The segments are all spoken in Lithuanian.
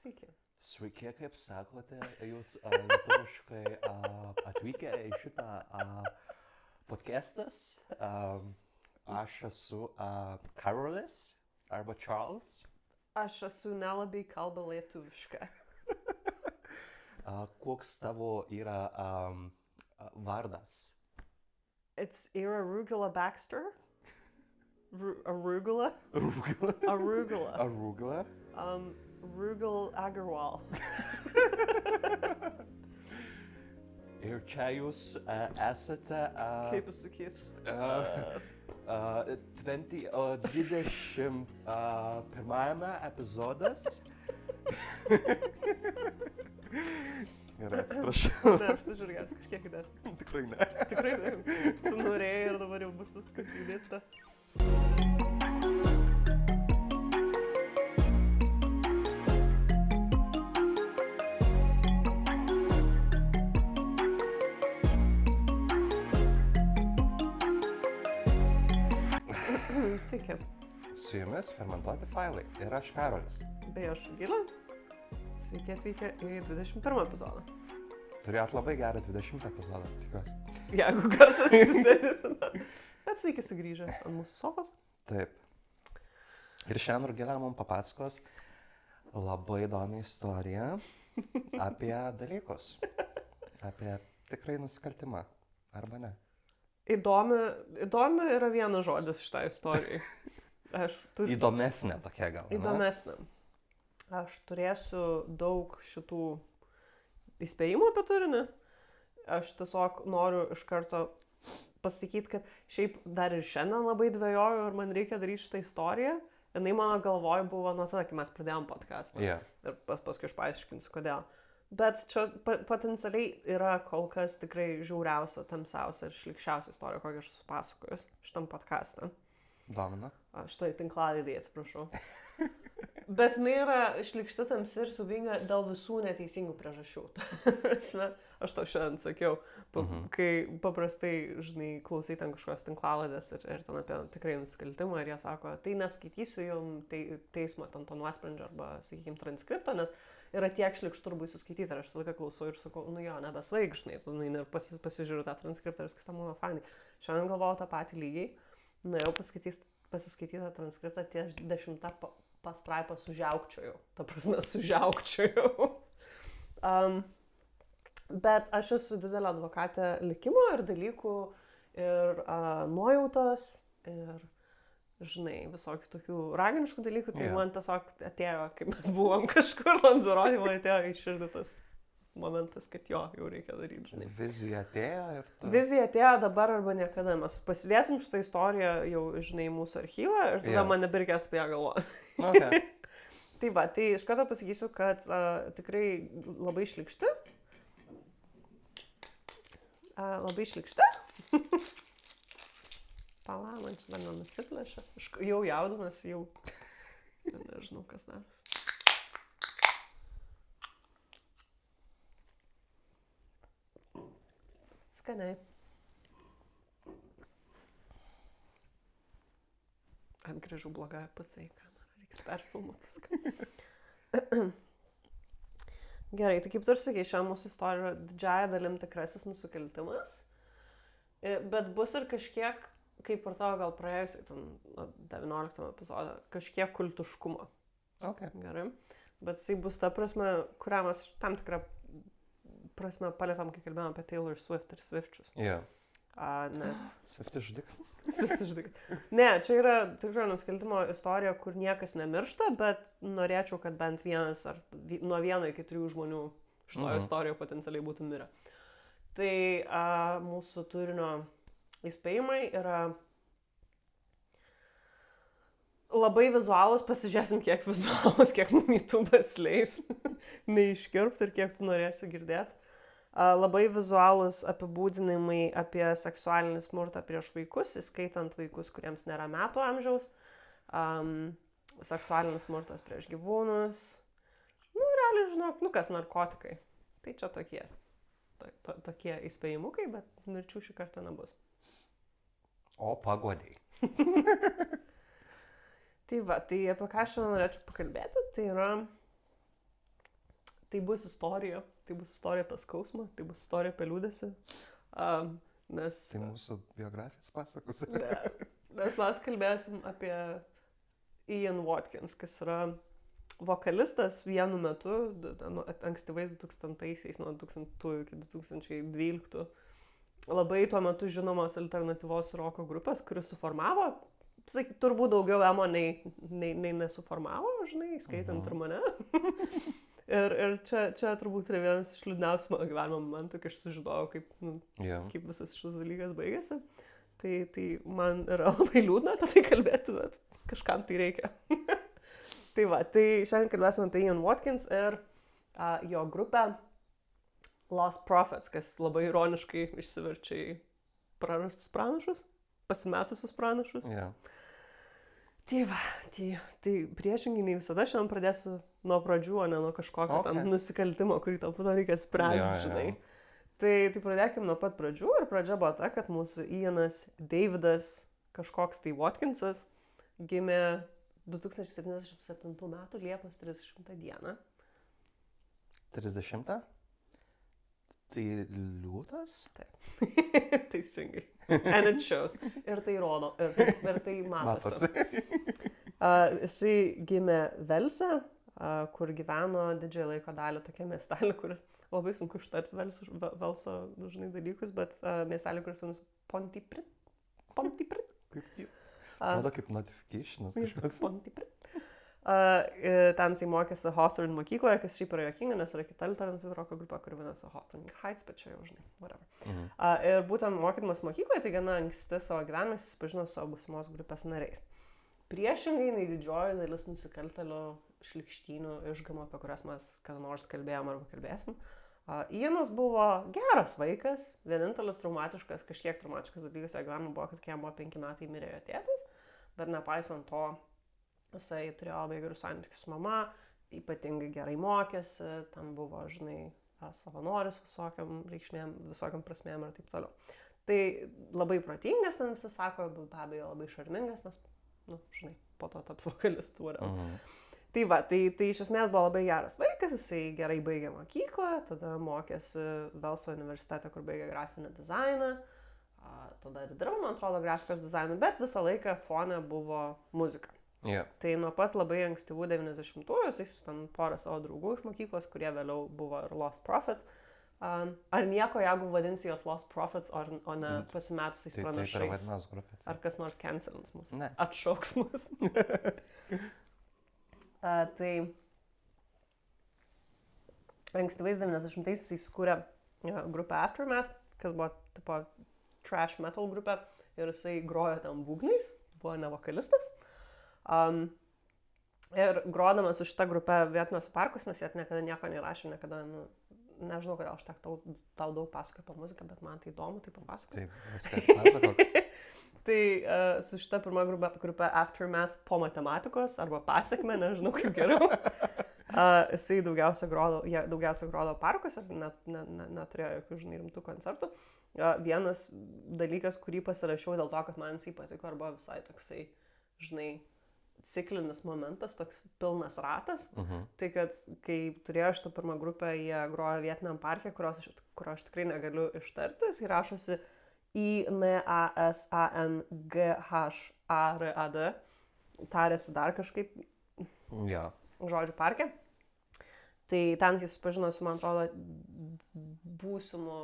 Sveiki. Sveiki, kaip sakote, jūs lietuviškai atvykę į šitą podcastas. Aš esu Karolis arba Charles. Aš esu nelabai kalba lietuviškai. Koks tavo yra vardas? It's Arugula Baxter. Arugula? Arugula? Arugula. Arugula? Rugal Agarwal. Ir čia jūs esate... Kaip pasakyt? 21 epizodas. Gerai, atsiprašau. Ne, aš tai žiūrėjau, kažkiek įdėt. Tikrai ne. Tikrai ne. Tu norėjai ir dabar jau bus viskas įdėta. Sveiki. Su jumis fermentuoti failai ir aš Karolis. Bei aš Gilė. Sveiki atvykę į 21 epizodą. Turėjot labai gerą 20 epizodą, tikiuosi. Jeigu garsas susėdės. Bet sveiki sugrįžę ant mūsų sofos. Taip. Ir šiandien Rugilė mums papasakos labai įdomią istoriją apie dalykus. Apie tikrai nusikaltimą. Arba ne. Įdomi yra vienas žodis šitai istorijai. Įdomesnė tokia gal. Įdomesnė. Aš turėsiu daug šitų įspėjimų apie turinį. Aš tiesiog noriu iš karto pasakyti, kad šiaip dar ir šiandien labai dvejoju, ar man reikia daryti šitą istoriją. Jinai mano galvoj buvo nuo tada, kai mes pradėjom podcastą. Yeah. Ir paskui aš paaiškinsiu, kodėl. Bet čia potencialiai yra kol kas tikrai žiauriausia, tamsiausia ir šlikščiausia istorija, kokią aš supasakojus šitam podcastą. Domina. Šitoj tinklalaidėje, atsiprašau. Bet jinai yra šlikšta, tamsi ir siaubinga dėl visų neteisingų priežasčių. Aš tau šiandien sakiau, kai paprastai, žinai, klausai ten kažkokios tinklalaidės ir ten apie tikrai nusikaltimą ir jie sako, tai neskaitysiu jums teismo ten to nuosprendžio arba, sakykime, transkripto, nes yra tiek šlikštų ir baisu skaityti. Ir aš visą laiką klausau ir sakau, nu jo, nebesvaig, žinai, ir pasižiūriu tą transkriptą ir viskas tam būna fainai. Šiandien galvojau tą patį lygiai, nuėjau pasiskaityti tą transkriptą, ties 10 pastraipą sužiaukčiojau. Ta prasme, sužiaukčiojau. Bet aš esu didelė advokatė likimo ir dalykų ir nuojautos ir, žinai, visokių tokių raginiškų dalykų. Tai man tiesiog atėjo, kai mes buvom kažkur Lanzarotėje, man atėjo į širdį tas momentas, kad jo, jau reikia daryti, žinai. Vizija atėjo ir tu... Vizija atėjo dabar arba niekada. Mes pasidėsim šitą istoriją jau, žinai, mūsų archyvą ir tada man nebereikės apie ją galvoti. Okay. Tai va, tai iš karto pasakysiu, kad tikrai labai šlikšti. Labai šlikšti. Pala, man čia dar nenusiplėšia. Aš jau jaudinas, jau nežinau, kas daras. Skaniai. Atgrįžau blogąją pusę į kamerą. Reikia perfilmuoti viską. Gerai, tai kaip tu ir sakai, šią mūsų istoriją didžiąją dalim tikrasis nusikaltimas. Bet bus ir kažkiek, kaip ir tavo gal praėjusiai, 19 epizodą, kažkiek kultiškumo. Okay. Gerai. Bet jisai bus ta prasme, kurią mes tam tikrą prasme palėtam, kai kalbėjom apie Taylor Swift ir Swifčius. Yeah. Nes... Swiftis žudikas? Swiftis žudikas. Ne, čia yra tikrai nusikaltimo istorija, kur niekas nemiršta, bet norėčiau, kad bent vienas ar nuo 1 iki 3 žmonių šitoje istorijoje potencialiai būtų mirę. Tai mūsų turinio įspėjimai yra labai vizualus, pasižiūrėsim, kiek vizualus, kiek mum YouTube'as leis neiškirpti ir kiek tu norėsi girdėti. Labai vizualus apibūdinimai apie seksualinį smurtą prieš vaikus, įskaitant vaikus, kuriems nėra metų amžiaus. Seksualinis smurtas prieš gyvūnus. Nu, realiai, žinok, kas narkotikai. Tai čia tokie įspėjimukai, bet mirčių šį kartą nebus. O, paguodėjai. Tai va, tai apie ką šiandien norėčiau pakalbėti, tai yra tai bus istorija apie skausmą, tai bus istorija apie liūdėsi, nes... Tai mūsų biografijos pasakos. Nes mes kalbėsim apie Ian Watkins, kas yra vokalistas vienu metu, ankstyvais 2000-aisiais, nuo 2000 iki 2012, labai tuo metu žinomos alternatyvos roko grupės, kuris suformavo, turbūt daugiau emo nei nesuformavo, žinai, skaitant ir mane. ir čia turbūt yra vienas iš liūdniausių mano gyvenimo momentų, kai aš sužinojau, kaip visas šis dalykas baigėsi. Tai man yra labai liūdna apie tai kalbėti, bet kažkam tai reikia. Tai šiandien kalbėsime apie Ian Watkins ir jo grupę Lost Prophets, kas labai ironiškai išsiverčia į prarastus pranašus, pasimetusius pranašus. Yeah. Tai priešingai nei visada šiandien pradėsiu nuo pradžių, o ne nuo kažkokio tam nusikaltimo, kurį tau po to reikia spręsti, žinai. Tai pradėkim nuo pat pradžių ir pradžia buvo ta, kad mūsų Ianas Davidas kažkoks tai Watkinsas gimė 2077 metų Liepos 30 dieną. 30? Tai liūtas? Taip. Teisingai. And it shows. Ir tai rodo, ir tai matosi. Jisai gimė Velse, kur gyveno didžiąją laiko dalį tokia miestelį, kuris labai sunku ištarti Velso žinai dalykus, bet miestelį, kuris vadinasi Pontypridd. Atrodo kaip notificationas kažkoks. Pontypridd. Ten jisai mokėsi Hawthorne mokykloje, kas šiaip yra juokinga, nes yra kita alternatyvi roko grupė, kuri vadinasi Hawthorne Heights, bet čia jau žinai, whatever. Ir būtent mokydamas mokykloje, tai gana anksti savo gyvenime susipažino su savo būsimos grupės nariais. Priešingai, nei didžioji dalis nusikaltėlių šlykštynių išgamų, apie kurias mes kada nors kalbėjom arba kalbėsim, Ianas buvo geras vaikas, vienintelis kažkiek traumatiškas dalykas jo gyvenime buvo, kad kai jam buvo 5 metai mirė jo tėtis, bet nepaisant to, jisai turėjo labai gerus santykius su mama, ypatingai gerai mokėsi, tam buvo, žinai, savanoris visokiam reikšmėm, visokiam prasmėm ir taip toliau. Tai labai protingas, ten visi sako, be abejo labai šarmingas, nes, žinai, po to taps vokalistu. Tai iš esmės buvo labai geras vaikas, jisai gerai baigė mokyklą, tada mokėsi Velso universitete, kur baigė grafinį dizainą, tada ir dirbo, man atrodo, grafikos dizainą, bet visą laiką fone buvo muzika. Yeah. Tai nuo pat labai ankstyvų 90-ųjų, jisai su ten porą savo draugų iš mokyklos, kurie vėliau buvo ir Lost Prophets. Ar nieko, jeigu vadinsi jos Lost Prophets, o ne pasimetusiais pranašais? Ar kas nors cancelins mus? Ne. Atšauks mus? Tai ankstyvais 90-ais jisai sukūrė grupę Aftermath, kas buvo tipo trash metal grupė, ir jisai grojo ten būgnais, buvo ne vokalistas. Ir grodamas su šitą grupę vietiniuose parkuose, nes jie niekada nieko nerašė, nežinau, kodėl aš tau daug pasakoju apie muziką, bet man tai įdomu, tai papasakosiu. Taip, viską pasakok. Tai su šita pirma grupė Aftermath po matematikos, arba pasiekme, nežinau kaip geriau, jisai daugiausia grodo parkuose, neturėjo jokių, žinai, rimtų koncertų. Vienas dalykas, kurį pasirašiau dėl to, kad man jisai patiko, arba visai toksai, žinai, ciklinis momentas, toks pilnas ratas. Tai kad kai turėjo šitą pirmą grupę, jie grojo vietiniam parke, kurio aš tikrai negaliu ištarti, jis rašosi INASANGHARAD, tarėsi dar kažkaip žodžių parke. Tai ten jis susipažino su, man atrodo, būsimu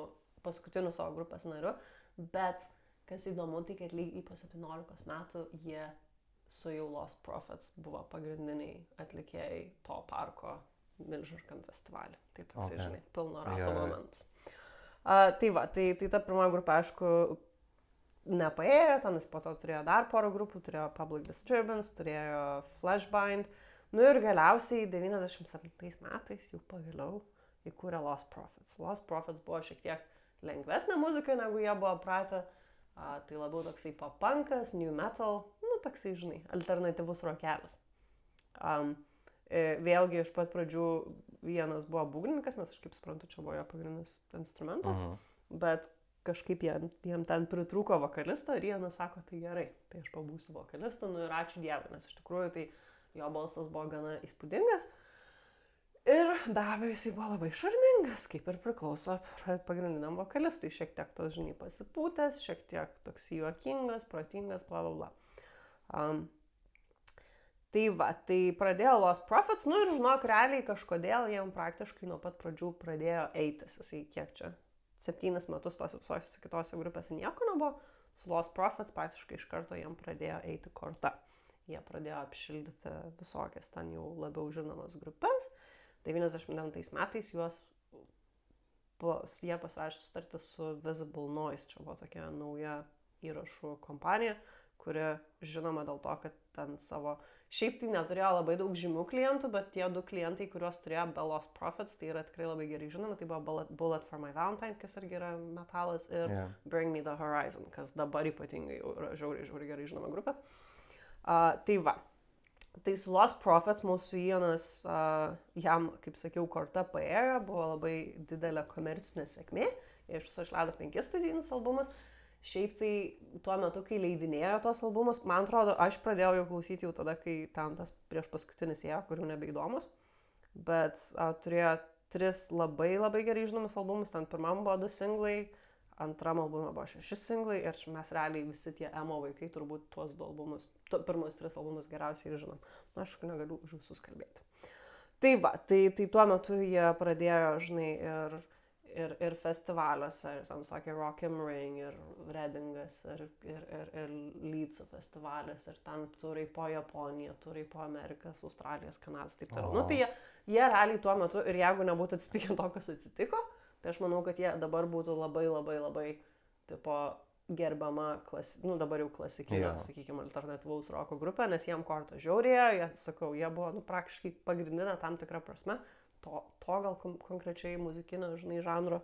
paskutiniu savo grupės nariu, bet kas įdomu, tai kad lygiai po 17 metų jie su jau Lost Prophets buvo pagrindiniai atlikėjai to parko milžiniškam festivalį. Tai toks, žinai, pilno rato momentas. Tai ta pirma grupė, aišku, nepaėjo, ten jis po to turėjo dar porą grupų, turėjo Public Disturbance, turėjo Flashbind, ir galiausiai 97 metais jau pagaliau įkūrė Lost Prophets. Lost Prophets buvo šiek tiek lengvesnė muzika, negu jie buvo pratę. Tai labiau toksai pop-punkas, new metal, toksai, žinai, alternatyvus rokelis. Vėlgi iš pat pradžių vienas buvo būgnininkas, nes aš kaip suprantu, čia buvo jo pagrindinis instrumentas, bet kažkaip jam ten pritrūko vokalisto ir Ianas sako, tai gerai, tai aš pabūsiu vokalistu, ir ačiū Dievui, nes iš tikrųjų tai jo balsas buvo gana įspūdingas. Ir be abejo, jisai buvo labai šarmingas, kaip ir priklauso pagrindiniam vokalistui, šiek tiek tos, žinai, pasipūtęs, šiek tiek toks juokingas, protingas, bla bla bla. Tai va, tai pradėjo Lost Prophets, nu ir žinok, realiai kažkodėl jam praktiškai nuo pat pradžių pradėjo eitis, jisai kiek čia, 7 metus tos visose kitose grupėse nieko nebuvo, su Lost Prophets praktiškai iš karto jam pradėjo eiti korta. Jie pradėjo apšildyti visokias ten jau labiau žinomas grupės. 99 metais jie pasirašė sutartį su Visible Noise. Čia buvo tokia nauja įrašų kompanija, kuri žinoma dėl to, kad ten savo... Šiaip tai neturėjo labai daug žymių klientų, bet tie 2 klientai, kuriuos turėjo be Lost Prophets, tai yra tikrai labai gerai žinoma. Tai buvo Bullet for My Valentine, kas irgi yra metalas, ir Bring Me the Horizon, kas dabar ypatingai jau yra žiauriai gerai žinoma grupė. Tai va, tai su Lost Prophets mūsų Ianas jam, kaip sakiau, korta paėjo, buvo labai didelė komercinė sėkmė, jie iš viso išleido 5 studijinius albumus. Šiaip tai tuo metu, kai leidinėjo tos albumus, man atrodo, aš pradėjau jau klausyti jau tada, kai ten tas prieš paskutinis ėjo, kurių nebeįdomus, bet turėjo 3 labai gerai žinomus albumus, ten pirmam buvo 2 singlai, antram albume buvo 6 singlai ir mes realiai visi tie emo vaikai turbūt tuos 2 albumus, pirmus 3 albumus geriausiai ir žinom. Na, aš negaliu už visus kalbėti. Tai va, tai tuo metu jie pradėjo, žinai, ir festivaliuose, ir tam sakė Rock am Ring, ir Readingas, ir Leedsų festivalis, ir ten turai po Japoniją, turai po Amerikas, Australijas, Kanadas, taip toliau. Nu, tai jie realiai tuo metu, ir jeigu nebūtų atsitikę to, kas atsitiko, tai aš manau, kad jie dabar būtų labai tipo gerbama, dabar jau klasikinė, sakykime, alternatyvaus roko grupė, nes jiem korta žiaurėjo, jie buvo, praktiškai pagrindinė tam tikrą prasme, to gal konkrečiai muzikinio, žinai, žanro,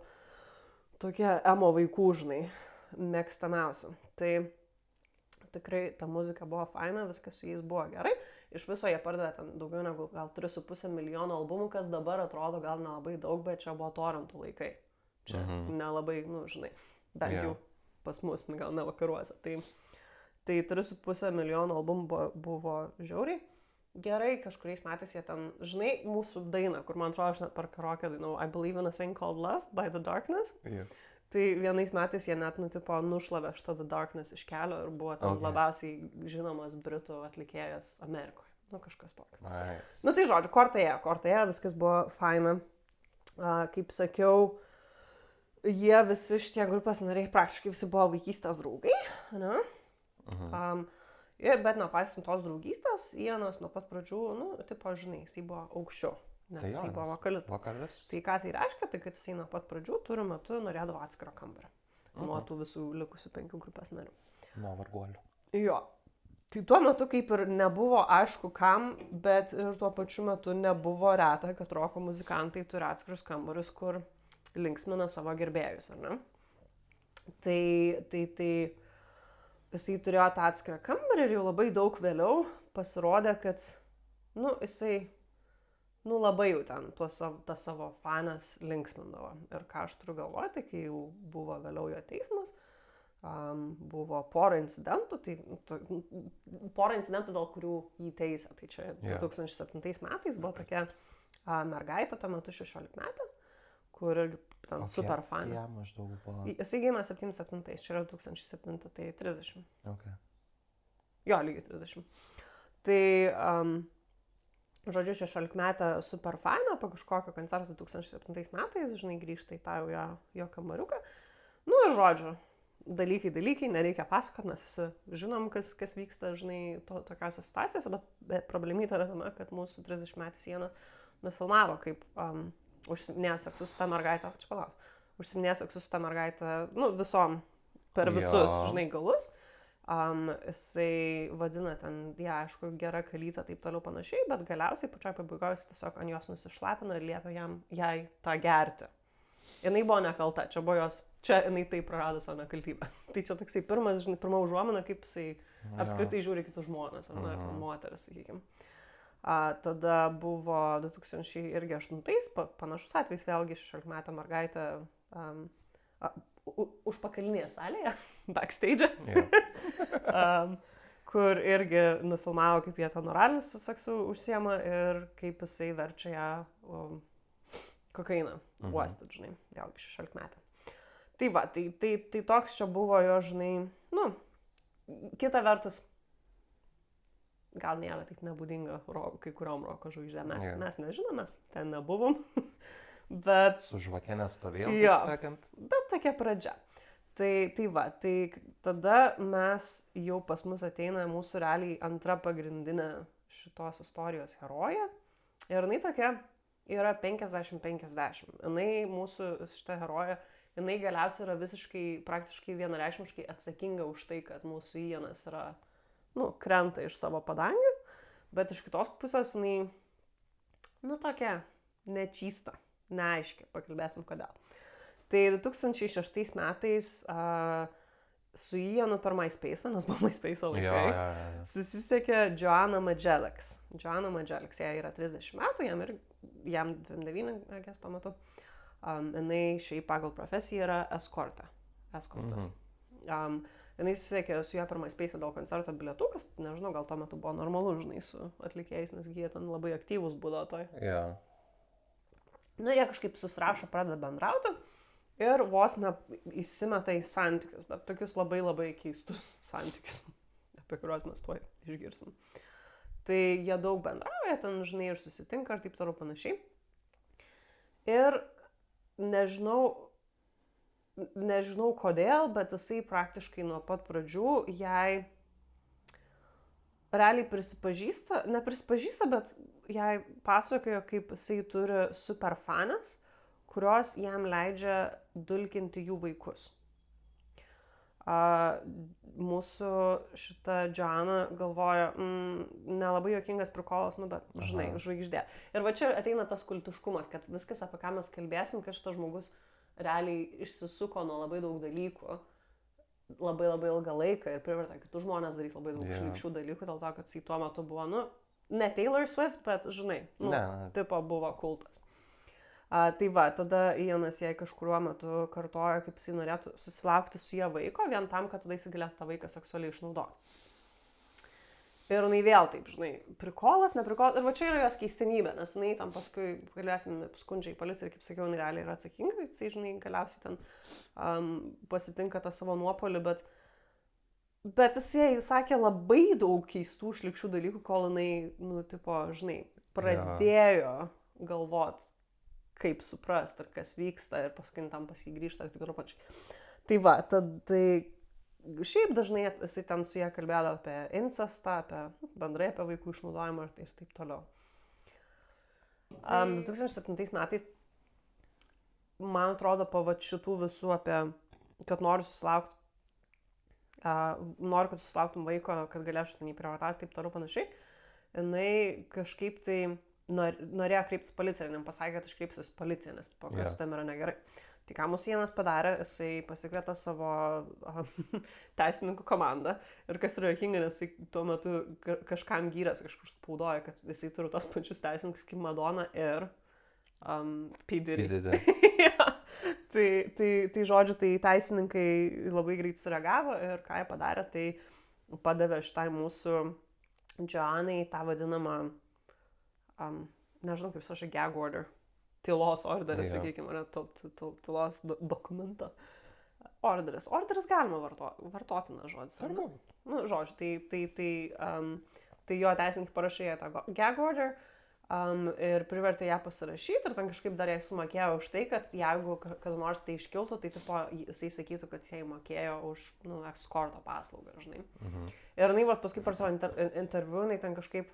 tokie emo vaikų, žinai, mėgstamiausi. Tai tikrai ta muzika buvo faina, viskas su jais buvo gerai. Iš viso jie pardavė ten daugiau negu gal 3,5 milijono albumų, kas dabar atrodo gal nelabai daug, bet čia buvo torrentų laikai. Čia nelabai, žinai, bent jau pas mus, gal ne vakaruose. Tai 3,5 milijono albumų buvo žiauriai. Gerai, kažkuriais metais jie ten, žinai, mūsų dainą, kur man atrodo, aš net per karaoke dainau I Believe in a Thing Called Love by The Darkness. Tai vienais metais jie net, nušlavė šitą The Darkness iš kelio ir buvo ten labiausiai žinomas britų atlikėjas Amerikoje. Kažkas tokio. Nice. Tai žodžiu, korta ėjo, viskas buvo faina. Kaip sakiau, jie visi šitie grupės nariai praktiškai visi buvo vaikystės draugai, ne? Bet nepaisant tos draugystės, Ianas nuo pat pradžių, žinai, jisai buvo aukščiau, nes jisai buvo vokalistas. Tai ką tai reiškia, tai kad jisai nuo pat pradžių turiu metu norėdavo atskiro kambario nuo tų visų likusių 5 grupės narių. Nuo varguolių. Jo. Tai tuo metu kaip ir nebuvo aišku kam, bet ir tuo pačiu metu nebuvo reta, kad roko muzikantai turi atskirus kambarius, kur linksmina savo gerbėjus, ar ne? Tai jisai turėjo tą atskirą kambarį ir jau labai daug vėliau pasirodė, kad, jisai, labai jau ten tą savo fanas linksmindavo. Ir ką aš turiu galvoti, kai jau buvo vėliau jo teismas, buvo pora incidentų, dėl kurių jį teisė. Tai čia 2007 metais buvo tokia mergaitė, tuo metu 16 metų, kur irgi ten super fan. Ja, maždaug buvo. Jisai gimė 77, čia yra 2007, tai 30. Okay. Jo, lygiai 30. Tai, žodžiu, 16 metą super faina, po kažkokio koncerto 2007 metais, žinai, grįžta į tą jo kambariuką. Ir žodžiu, dalykai, nereikia pasakoti, mes visi žinom, kas vyksta, žinai, tokiose situacijose, bet problemyta yra tame, kad mūsų 30 metais Ianas nufilmavo, kaip užsiminėjo seksus su ta mergaitė, užsiminėjo seksus su ta mergaitė, visom, per visus, žinai, galus. Jisai vadina ten, aišku, gera kalytė, taip toliau panašiai, bet galiausiai pačioj pabaigoje jis tiesiog ant jos nusišlapino ir liepė jai tą gerti. Jinai buvo nekalta, čia jinai taip prarado savo nekaltybę. Tai čia toksai pirma užuomina, kaip jisai apskritai žiūri kitus žmones, ar ne, moteris, sakykime. Tada buvo 2008, panašus atvejs, vėlgi 16 metą mergaitė užpakalinėje salėje, backstage, kur irgi nufilmavo, kaip jie ten oraliniu seksu užsiema ir kaip jisai verčia ją kokainą uostą, žinai, vėlgi 16 metų. Tai va, tai toks čia buvo jo, žinai, nu, kita vertus, gal nėra taip nebūdinga kai kuriom roko žvaigždėm, mes nežinom, mes ten nebuvom, bet... Su žvake nestovėjom, taip sakant. Bet tokia pradžia. Tai va, tai tada mes jau pas mus ateina mūsų realiai antra pagrindinė šitos istorijos herojė ir jinai tokia yra 50-50. Jinai mūsų šita herojė, jinai galiausiai yra visiškai, praktiškai vienareikšmiškai atsakinga už tai, kad mūsų Ianas yra, nu, krenta iš savo padangių, bet iš kitos pusės jinai, nu, tokia nečysta, neaiški, pakalbėsim kodėl. Tai 2006 metais su Ianu per MySpace'ą, nes buvo MySpace'o laikai, susisiekė Joanna Majelics. Joanna Majelics, jai yra 30 metų, jam 29, agės tuo metu. Jinai šiaip pagal profesiją yra eskortas. Jinai susisiekė su ją per MySpace'ą dėl koncerto bilietų, kas, nežinau, gal tuo metu buvo normalu, žinai, su atlikėjais, nes jie ten labai aktyvūs būdavo toj. Nu, jie kažkaip susirašo, pradeda bendrauti ir vos įsimeta į santykius, bet tokius labai labai keistus santykius, apie kuriuos mes tuoj išgirsim. Tai jie daug bendrauja, ten, žinai, ir susitinka ir taip toliau panašiai. Ir nežinau kodėl, bet jisai praktiškai nuo pat pradžių jai realiai neprisipažįsta, bet jai pasakojo, kaip jisai turi superfanės, kurios jam leidžia dulkinti jų vaikus. Mūsų šita Joanna galvoja, nelabai juokingas prikolas, nu, bet, žinai, žvaigždė. Ir va čia ateina tas kultiškumas, kad viskas, apie ką mes kalbėsim, kad šitas žmogus realiai išsisuko nuo labai daug dalykų, labai labai ilgą laiką ir privertė kitus žmonės daryti labai daug šlykščių dalykų, dėl to, kad jis tuo metu buvo, nu, ne Taylor Swift, bet, žinai, nu, tipo buvo kultas. Tai va, tada Ianas jai kažkuriuo metu kartojo, kaip jisai norėtų susilaukti su ją vaiko, vien tam, kad tada jisai galėtų tą vaiką seksualiai išnaudoti. Ir jinai vėl taip, žinai, prikolas, neprikolas, ir va čia yra jos keistenybė, nes jinai tam paskui, galėsim, skundžia į policiją ir, kaip sakiau, jinai realiai yra atsakinga, jisai, žinai, galiausiai ten pasitinka tą savo nuopolį, bet jisai sakė labai daug keistų šlykščių dalykų, kol jinai, nu, tipo, žinai, pradėjo galvot, kaip suprast, ar kas vyksta, ir paskui tam pasigrįžta, ir tik ir pačiai. Tai va, tai šiaip dažnai jisai ten su ją kalbėjo apie incestą, bendrai apie vaikų išnaudojimą ir taip toliau. 2007 metais, man atrodo, po šitų visų apie, kad noriu, kad susilauktum vaiko, kad galėčiau ten įprievartauti, taip toliau panašiai, jinai kažkaip tai norėjo kreiptis policiją, ir jam pasakė, kad aš kreipsiuosi policiją, nes kas tam yra negerai. Tai ką mūsų Ianas padarė, jisai pasikvietė savo teisininkų komandą ir kas yra juokinga, nes jisai tuo metu kažkam gyrės, kažkur spaudoja, kad jisai turi tos pačius teisininkus kaip Madonna ir P. Diddy. Tai žodžiu, tai teisininkai labai greit sureagavo ir ką jie padarė, tai padavė šitai mūsų Joannai tą vadinamą nežinau, kaip saša, gag order, tylos orderis, sakykime, tylos dokumentą. Orderis galima vartotinas žodis. Nu, žodžiu, tai jo teisininkai parašė tą gag order ir privertė ją pasirašyti ir ten kažkaip dar jai sumokėjo už tai, kad jeigu kada nors tai iškiltų, tai tipo, jisai sakytų, kad jai mokėjo už, nu, eskorto paslaugą, žinai. Ir jinai, paskui per savo interviu, jinai ten kažkaip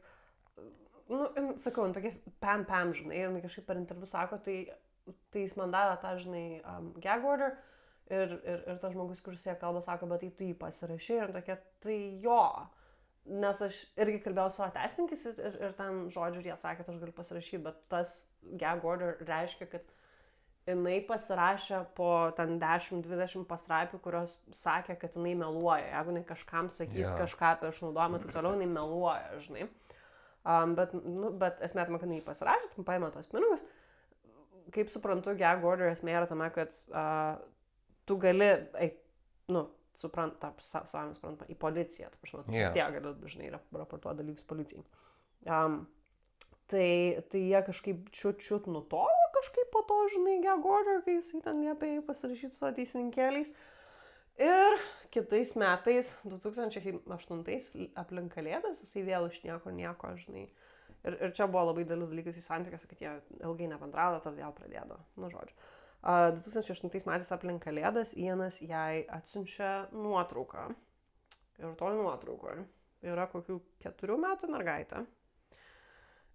nu, sakau, tokia pam, žinai, ir kažkaip per interviu sako, tai jis man davė tą, žinai, gag order ir tas žmogus, kuris ją kalba, sako, bet tai tu jį pasirašai ir tokia, tai jo, nes aš irgi kalbėjau su teisininkais ir ten žodžiu, ir jie sakė, kad aš galiu pasirašyti, bet tas gag order reiškia, kad jinai pasirašė po ten 10-20 pastraipių, kurios sakė, kad jinai meluoja, jeigu jinai kažkam sakys kažką apie išnaudojimą, tai toliau jinai meluoja, žinai. Bet esmė tame, kad jį pasirašė, paėmė tos pinigus. Kaip suprantu, gag order esmė yra tame, kad tu gali, savame suprantama, į policiją, tu vis tiek gali, žinai, raportuoti dalykus policijai. Tai jie kažkaip čiut nutolo kažkaip po to, žinai, gegužę, kai jisai ten liepė pasirašyti su teisininkėliais. Ir kitais metais, 2008 aplink Kalėdas, jisai vėl iš nieko, žinai. Ir čia buvo labai dalis dalykas į santykiuose, kad jie ilgai nebendraudo, tada vėl pradėdo, nu žodžiu. 2008 metais aplink Kalėdas Ianas jai atsiunčia nuotrauką. Ir toj nuotraukoje yra kokių 4 metų mergaitė.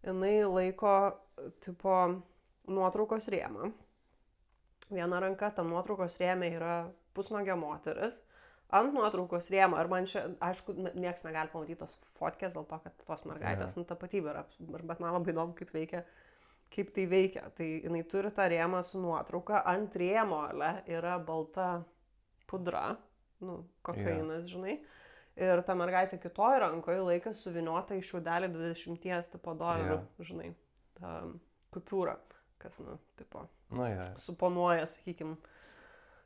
Jinai laiko, tipo, nuotraukos rėmą. Viena ranka tam nuotraukos rėmė yra pusnuogė moteris. Ant nuotraukos rėmą, ir man čia, aišku, nieks negali pamatyti tos fotkės dėl to, kad tos mergaitės, tapatybė yra, bet man labai įdomu, kaip tai veikia. Tai jinai turi tą rėmą su nuotrauka, ant rėmo yra balta pudra, kokainas, žinai. Ir ta mergaitė kitoj rankoje laikė suviniotą į šiaudelį 20 tipo dolerių, žinai, tą kupiūrą, kas, tipo, suponuoja, sakykim,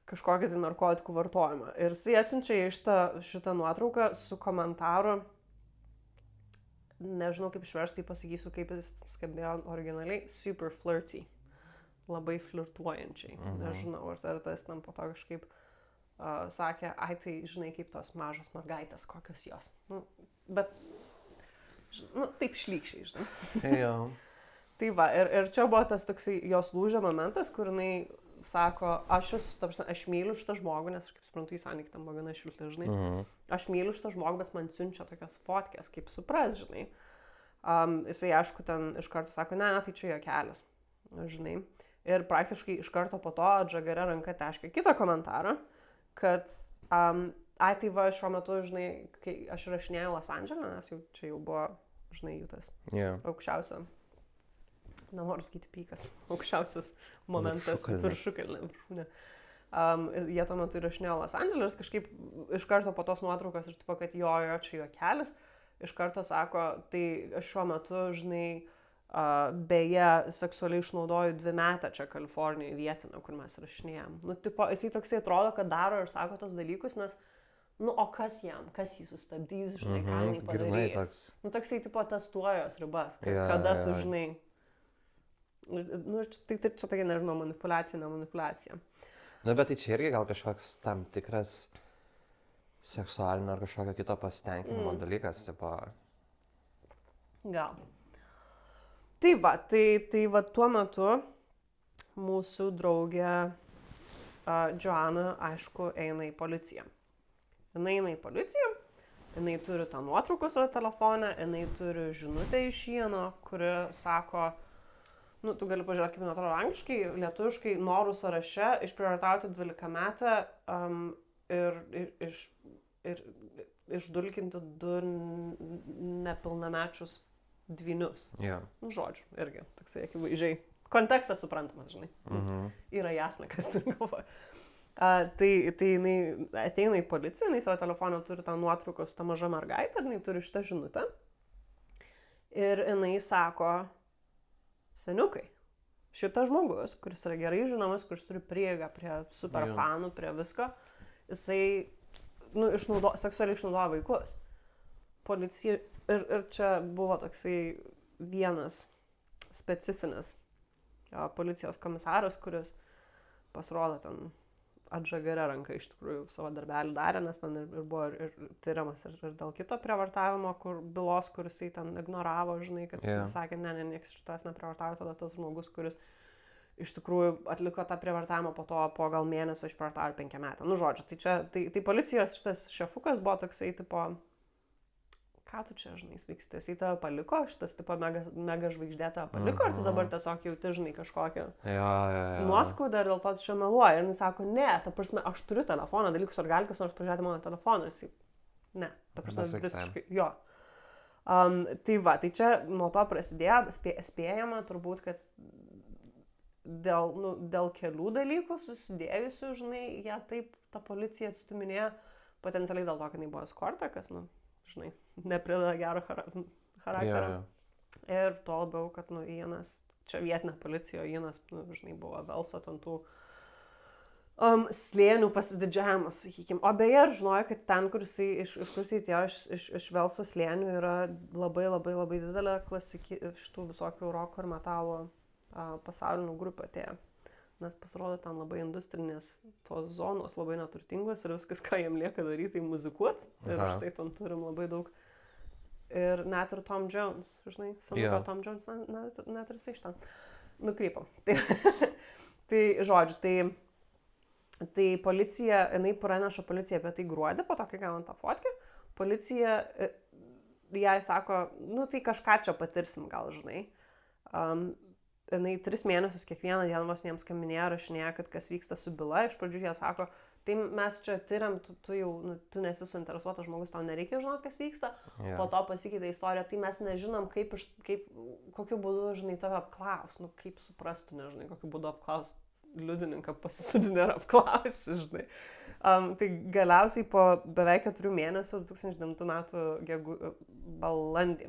kažkokią tai narkotikų vartojimą. Ir jisai atsiunčia šitą nuotrauką su komentaru, nežinau kaip išversti, tai pasakysiu, kaip jis skambėjo originaliai, super flirty, labai flirtuojančiai. Nežinau, ar tas tam po to kažkaip sakė, ai tai žinai kaip tos mažos mergaitės, kokios jos. Bet, taip šlykščiai, žinai. Tai va, ir čia buvo tas toksai jos lūžio momentas, kur jinai sako, aš myliu šitą žmogų, nes aš kaip suprantu, į santykį tam buvo gana šilti, žinai. Aš myliu šitą žmogų, bet man siunčia tokias fotkės, kaip supras, žinai. Jisai, aišku, ten iš karto sako, ne, tai čia jo kelias, žinai. Ir praktiškai iš karto po to atžagaria ranka teškia kitą komentarą, kad, tai va, šiuo metu, žinai, kai aš rašinėjau Los Andželę, nes čia jau buvo, žinai, jų tas aukščiausio, nenoriu sakyti pykas, aukščiausias momentas, viršūnė. Jie tuo metu rašinėjo Los Andželės, kažkaip iš karto po tos nuotraukos ir tipo, kad jo, čia jo kelias, iš karto sako, tai šiuo metu, žinai, beje, seksualiai išnaudoju 2-metę čia Kalifornijoje vietinę, kur mes rašinėjom. Tipo, jisai toksai atrodo, kad daro ir sako tos dalykus, nes, o kas jam, kas jį sustabdys, žinai, ką jį padarys. Toksai, tipo, testuoja jos ribas, kada tu, žinai, tai čia tokia, nežinau, manipulacija. Bet tai čia irgi gal kažkoks tam tikras seksualinio ar kažkokio kito pasitenkinimo dalykas, tipo. Gal. Tai va, tuo metu mūsų draugė Joanna, aišku, eina į policiją. Jinai eina į policiją, jinai turi tą nuotrauką savo telefone, jinai turi žinutę iš Iano, kuri sako, tu gali pažiūrėti, kaip atrodo angliškai, lietuviškai, norų sąraše išprievartauti 12-metę ir išdulkinti 2 nepilnamečius dvynius. Žodžiu, irgi, toksai akivaizdžiai. Kontekstas suprantamas, žinai. Yra jasna, kas turi galvoje. Tai jinai ateina į policiją, jinai savo telefoną turi tą nuotraukos, tą mažą mergaitę, jinai turi šitą žinutę. Ir jinai sako, seniukai, šitas žmogus, kuris yra gerai žinomas, kuris turi prieigą prie superfanų, prie visko, jisai seksualiai išnaudoja vaikus. Policija, ir čia buvo toksai vienas specifinis policijos komisaras, kuris pasirodo ten atžagaria ranka iš tikrųjų savo darbelį darė, nes ten ir buvo ir tyriamas ir dėl kito prievartavimo, bylos, kuris jisai ten ignoravo, žinai, kad sakė, ne, niekas šitas neprievartavo, tada tas žmogus, kuris iš tikrųjų atliko tą prievartavimą, po to po gal mėnesio išprievartavo 5 metų. Žodžiu, tai policijos šitas šefukas buvo toksai, tipo, ką tu čia, žinai, vyksta, jisai tave paliko, šitas, tipo, mega žvaigždė tave paliko, ir tu dabar tiesiog jauti, žinai, kažkokią nuoskaudą ir dėl to tu čia meluoji. Ir jis sako, ne, ta prasme, aš turiu telefoną, dalykus, ar gali kas nors pažiūrėti mano telefoną, jisai, ne, ta prasme, visiškai, jo. Tai va, tai čia nuo to prasidėjo, spėjama turbūt, kad dėl kelių dalykų susidėjusių, žinai, jie taip tą policiją atstuminėjo, potencialiai dėl to, kad jinai buvo eskorta, kas, žinai, neprideda gero charakterio. Ir to labiau, kad, Ianas, čia vietinė policija, Ianas, žinai, buvo Velso ten tų slėnių pasididžiavimas, sakykime. O beje, ir žinojo, kad ten, kur jisai atėjo iš Velso slėnių, yra labai, labai, labai didelė šitų visokių roko ir metalo pasaulinių grupių atėjo. Nes pasirodo, ten labai industrinės tos zonos, labai neturtingos ir viskas, ką jiem lieka daryti, tai muzikuot. Ir štai ten turim labai daug. Ir net ir Tom Jones, žinai, senuko Tom Jones, net ir jisai iš ten nukrypo. Tai žodžiu, tai policija, jinai praneša policija apie tai gruodį, po to, kai gavom tą fotkę, policija jai sako, nu tai kažką čia patirsim gal, žinai. Jinai 3 mėnesius kiekvieną dieną vos jiems skambinėjo, rašinėjo, kad kas vyksta su byla. Iš pradžių jie sako, tai mes čia tyriam, tu nesi suinteresuotas žmogus, tau nereikia žinoti, kas vyksta. Yeah. Po to pasikeitė istorija, tai mes nežinom, kokiu būdu, žinai, tave apklaus, nu kaip suprastų, nežinai, kokiu būdu apklaus liudininką pasisudinę ir apklausi, žinai. Tai galiausiai po beveik 4 mėnesių, 2009 metų balandį,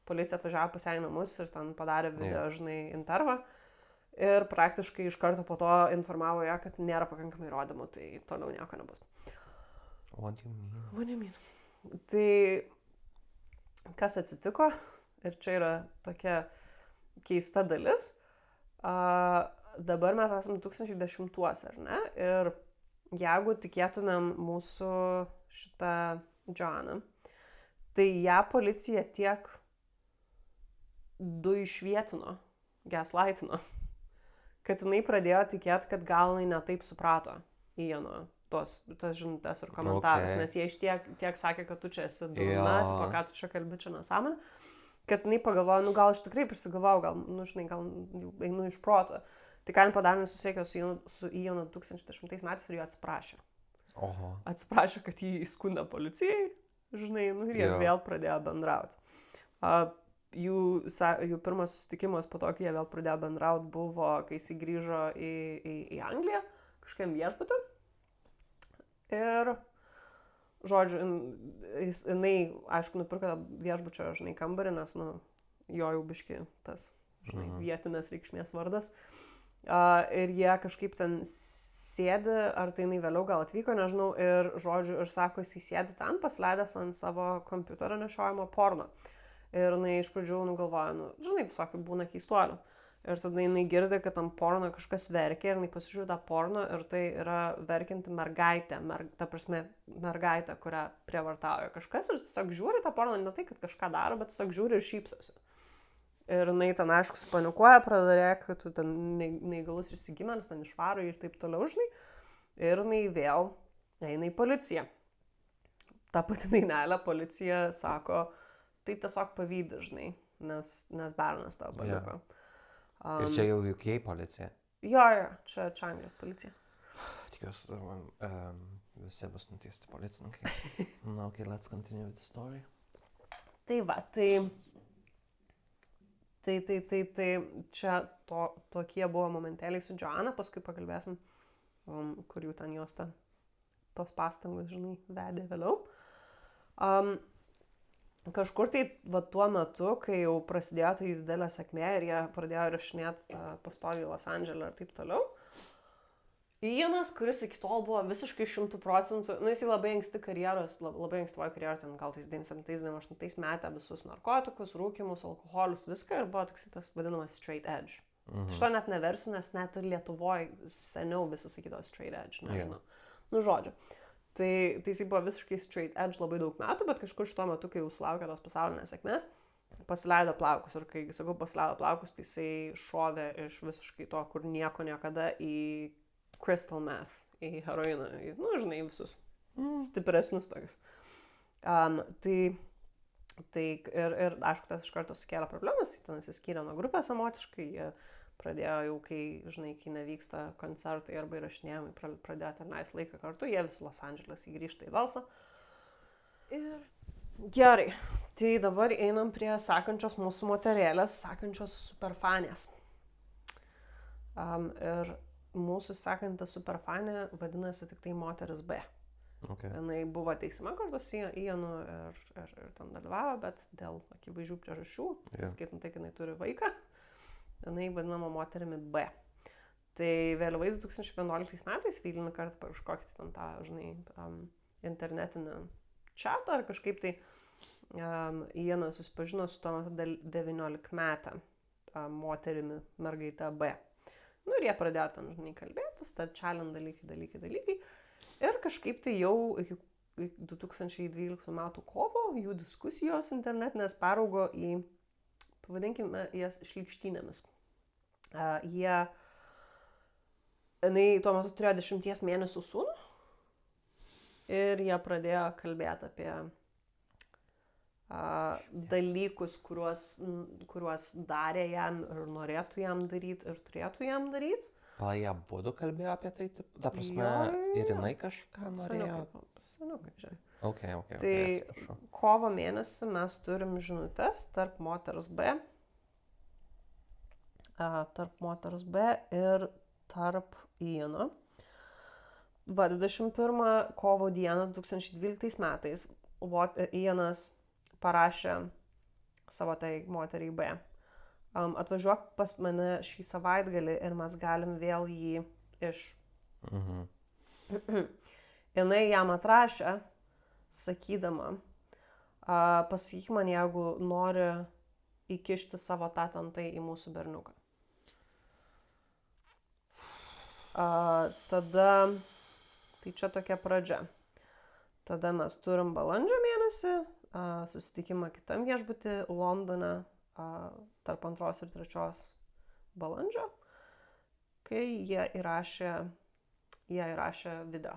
policija atvažiavo pas ją į namus ir ten padarė video, žinai, intervą. Ir praktiškai iš karto po to informavo ją, kad nėra pakankamai įrodymų, tai toliau nieko nebus. What do you mean? What do you mean? Tai kas atsitiko, ir čia yra tokia keista dalis, dabar mes esame 2010-uose, ar ne? Ir jeigu tikėtumėm mūsų šitą Joanną, tai ją policija tiek išvietino, gaslightino, kad jinai pradėjo tikėti, kad gal jinai netaip suprato Iano tas žinutes ir komentarus, nes jie iš tiek sakė, kad tu čia esi durna, tipo, ką tu čia kalbi, čia nesąmonė, kad jinai pagalvojo, nu gal aš tikrai prisigalvojau, gal, nu žinai, gal einu iš proto. Tai ką jinai padarė, susisiekė su Ianu 2010 metais ir jo atsiprašė. Oho. Atsiprašė, kad jį įskundė policijai, žinai, nu ir jie vėl pradėjo bendrauti. Jų pirmas susitikimas po to, kai jie vėl pradėjo bendrauti, buvo, kai jis grįžo į Angliją, kažkokiam viešbutį. Ir, žodžiu, jinai, aišku, nupirko viešbučio, žinai, kambarį, nes, nu, jo jau biški tas, žinai, vietinės reikšmės vardas. Ir jie kažkaip ten sėdi, ar tai jinai vėliau gal atvyko, nežinau, ir, žodžiu, ir sako, jis sėdi ten, pasileidęs ant savo kompiuterio nešiojimo porno. Ir jinai iš pradžių nugalvoja, žinai, visokių būna keistuolių. Ir tada jinai girdi, kad tam porno kažkas verkia ir jinai pasižiūrė tą porno ir tai yra verkianti mergaitė, ta prasme mergaitė, kurią prievartauja kažkas ir tiesiog žiūri tą porno, ne tai, kad kažką daro, bet tiesiog žiūri ir šypsosi. Ir jinai ten, aišku, supanikuoja, pradeda rėkti, kad tu ten neįgalus išsigimęs, ten išvaro ir taip toliau, žinai. Ir jinai vėl eina į policiją. Ta pati dainelė, policija sako, tai tiesiog pavydi, žinai, nes bernas tavo paliko. Ir čia jau UK policija? Jo, čia Anglijos policija. Tikiuosi, visi bus nuteisti policininkai. Okay, let's continue with the story. Tai va, tai čia tokie buvo momentėliai su Joanna, paskui pakalbėsim, kur jų ten jos tos pastangos, žinai, vedė vėliau. Kažkur tai va tuo metu, kai jau prasidėjo tai didelė sėkmė ir jie pradėjo rašinėti pastoviai Los Andželą ir taip toliau. Ianas, kuris iki tol buvo visiškai 100%, nu jisai labai anksti karjeros, labai ankstyvoji karjera, ten gal tais 97-98 metę visus narkotikus, rūkymus, alkoholius, viską ir buvo toks tas vadinamas straight edge. Šito net neversiu, nes net ir Lietuvoje seniau visi sakydavo straight edge, nežinau. Nu žodžiu. Tai jisai buvo visiškai straight edge labai daug metų, bet kažkur šituo metu, kai jau sulaukė tos pasaulinės sėkmės, pasileido plaukus. Ir kai sakau pasileido plaukus, tai jisai šovė iš visiškai to, kur nieko niekada į crystal meth, į heroiną, nu, žinai, visus stipresnius tokius. Tai ir aišku, tas iš karto sukėlė problemas, ten įsiskyrė nuo grupės emociškai, jie pradėjo jau, kai nevyksta koncertai arba įrašinėjimai, pradėjo tenais laiką kartu, jie visi Los Andželas įgrįžta į Velsą. Ir gerai, tai dabar einam prie sekančios mūsų moterėlės, sekančios superfanės. Ir mūsų sekanti superfanė vadinasi tik tai moteris B. Okay. Jinai buvo teisima kartu su Ianu ir ten dalyvavo, bet dėl akivaizdžių priežasčių, skaitant tai, kad jinai turi vaiką, jinai vadinama moterimi B. Tai vėliavais 2011 metais eilinį kartą per kažkokį ten tą, žinai, internetinį chatą ar kažkaip tai Ianas susipažino su tuo metu 19 metę moterimi mergaite B. Nu ir jie pradėjo ten, žinai, kalbėtis, tarčelin dalykai. Ir kažkaip tai jau iki 2012 metų kovo jų diskusijos internetinės peraugo į, pavadinkime, jas šlykštynėmis. Jinai tuo metu turėjo 10 mėnesių sūnų ir jie pradėjo kalbėti apie dalykus, kuriuos darė jam ir norėtų jam daryti ir turėtų jam daryti. Jie abudu kalbėjo apie tai, ta prasme, ir jinai kažką norėjo. Seniukai, žinai. Okay, Tai atsiprašau. kovo mėnesį mes turim žinutes tarp moters B ir tarp Iano. 21 kovo dieną 2012 metais Ianas parašė savo tai moteriai B. Atvažiuok pas mane šį savaitgalį ir mes galim vėl jį Jinai jam atrašė, sakydama, pasakyk man, jeigu nori įkišti savo tatantai į mūsų berniuką. Tada, tai čia tokia pradžia. Tada mes turim balandžio mėnesį, susitikimą kitam viešbutį Londone, tarp 2 ir 3 balandžio, kai jie įrašė video.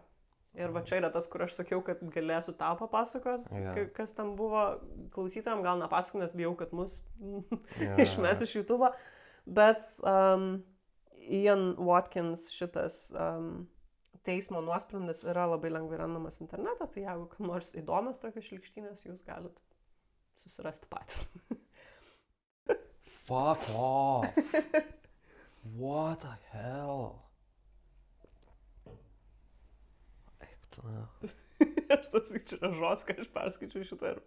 Ir va čia yra tas, kur aš sakiau, kad galėsiu tau papasakot, kas tam buvo. Klausytojams gal nepasakot, nes bijau, kad mus išmes iš YouTube'o. Bet Ian Watkins šitas teismo nuosprendis yra labai lengvai randamas internete, tai jeigu kam nors įdomios tokios šlykštynės, jūs galit susirasti patys. Fuck off! What the hell? Eik tu. Aš tas čia žos, kai aš perskaičiu šitą ir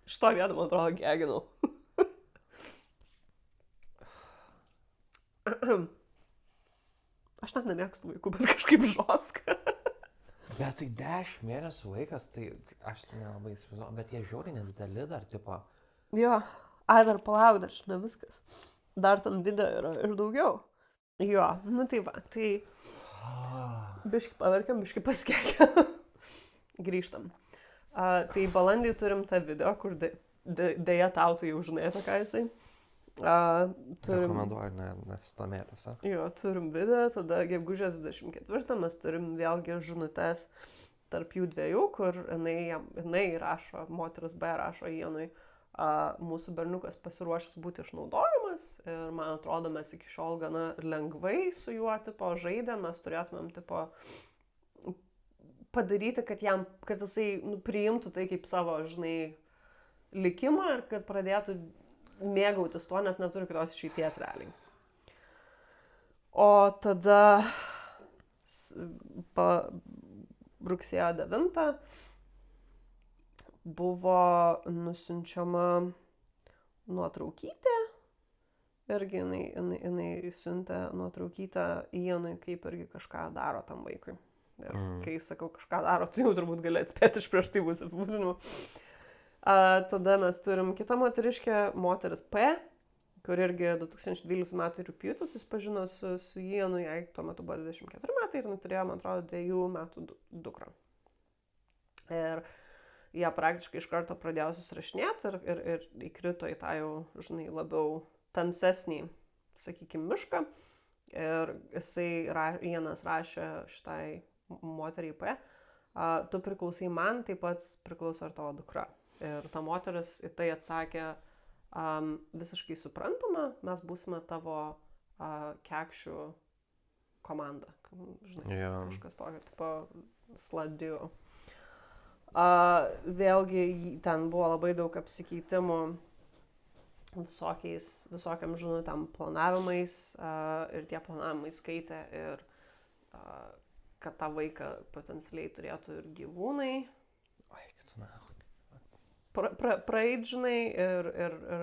šito vietą, man atrodo, geginau. Aš net nemėgstu vaikų, bet kažkaip žoska. Bet tai 10 mėnesių vaikas, tai aš nelabai įsivaizduoju, bet jie žiūri nedideli dar, tipo. Jo, dar palauk, dar šitą viskas. Dar tam video yra ir daugiau. Jo, nu tai va, tai biški paverkiam, biški paskėkiam. Grįžtam. Tai balandį turim tą video, kur dėja tau tu jau žinai apie ką jisai. Rekomenduoju nesidomėtis. Jo, turim video, tada gegužės 24 mes turim vėlgi žinutes tarp jų dviejų, kur jinai rašo, moteris B rašo Ianui, mūsų berniukas pasiruošęs būti išnaudojamas ir man atrodo mes iki šiol gana lengvai su juo tipo žaidėm, mes turėtumėm tipo padaryti, kad jisai priimtų tai kaip savo, žinai, likimą ir kad pradėtų mėgautis tuo, nes neturi kitos išeities realiai. O tada rugsėjo 9 buvo nusiunčiama nuotraukytė. Irgi jinai siuntė nuotraukytę Ianui, kaip irgi kažką daro tam vaikui. Ir kai sakau kažką daro, tai jau turbūt gali atspėti iš prieš tai bus apibūdinimų. Tada mes turim kitą moteriškę, moteris P, kur irgi 2012 metų rugpjūtį susipažino su Ianu, jai tuo metu buvo 24 metai ir turėjo, man atrodo, 2 metų dukrą. Ir jie praktiškai iš karto pradėjo susirašinėti ir įkrito į tą jau, žinai, labiau tamsesnį, sakykime, mišką. Ir Ianas rašė šitai moteriai P, tu priklausai man, taip pat priklauso ir tavo dukra. Ir ta moteris į tai atsakė, visiškai suprantama, mes būsime tavo kekšių komanda. Žinai, kažkas tokio, tipo sladiu. Vėlgi ten buvo labai daug apsikeitimų visokiam žinutėm planavimais ir tie planavimai skaitė ir kad tą vaiką potencialiai turėtų ir gyvūnai. Praeidžinai ir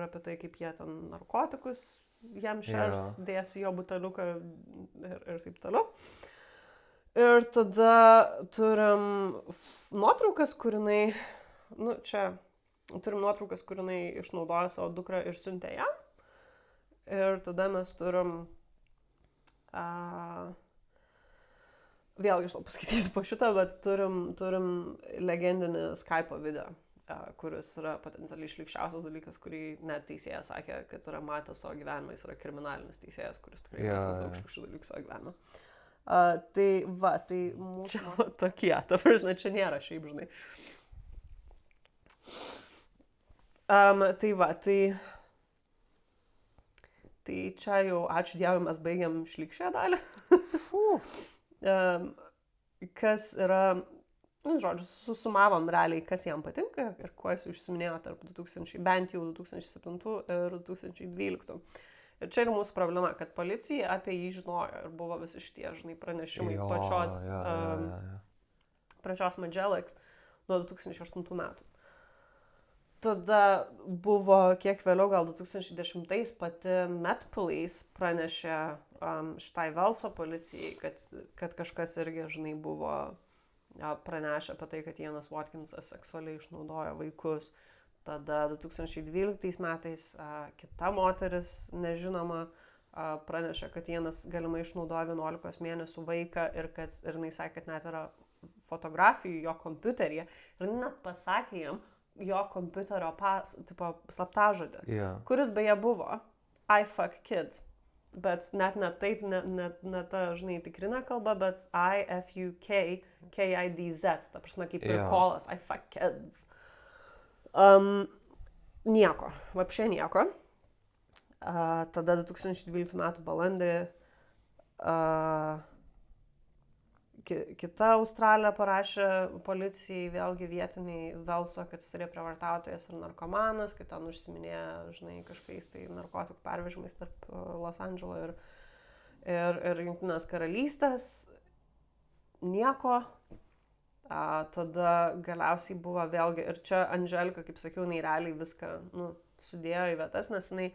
apie tai, kaip jie ten narkotikus jam šers, dėsi jo buteliuką ir taip toliau. Ir tada turim nuotraukas, kur jinai, turim nuotraukas, kur jinai išnaudoja savo dukrą ir siuntė ją. Ir tada mes turim, vėlgi aš tau paskaitysiu po šitą, bet turim legendinį Skype'o video, kuris yra potencialiai šlykščiausias dalykas, kurį net teisėjas sakė, kad yra matęs savo gyvenimą, jis yra kriminalinis teisėjas, kuris tikrai matęs daug šlykščių dalykų savo gyvenimą. Tai va, tai mūsų... Čia tokie, ta prasme, čia nėra šiaip, žinai. Tai va, tai čia jau, ačiū Dievui, mes baigiam šlykščią dalį. Kas yra, žodžiu, susumavom realiai, kas jam patinka ir kuo jis užsiminėjo tarp 2000, bent jau 2007 ir 2012. Ir čia yra mūsų problema, kad policija apie jį žinojo ir buvo visi šitie, žinai, pranešimai pačios Magellix nuo 2008 metų. Tada buvo kiek vėliau, gal 2010 pati Met Police pranešė šitai Velso policijai, kad kažkas irgi, žinai, buvo pranešę apie tai, kad Ianas Watkinsas seksualiai išnaudojo vaikus. Tada 2012 metais kita moteris, nežinoma, pranešė, kad Ianas galimai išnaudojo 11 mėnesių vaiką ir jinai sakė, kad net yra fotografijų jo kompiuteryje. Ir net pasakė jam jo kompiuterio slaptažodį, kuris beje buvo I fuck kids, bet net ne taip, ne ta, žinai, tikrinė kalba, bet I F U K K-I-D-Z, ta prasme, kaip ir kolas, I fuck kids. Nieko, vapšė nieko. Tada 2012 metų balandį kita Australija parašė policijai, vėlgi vietiniai Velso, kad jis yra prievartautojas ir narkomanas, kad ten užsiminėjo, žinai, kažkokiais tai narkotikų pervežimais tarp Los Andželo ir Jungtinės karalystės. Nieko. Tada galiausiai buvo vėlgi, ir čia Anželika, kaip sakiau, jinai realiai viską sudėjo į vietas, nes jinai,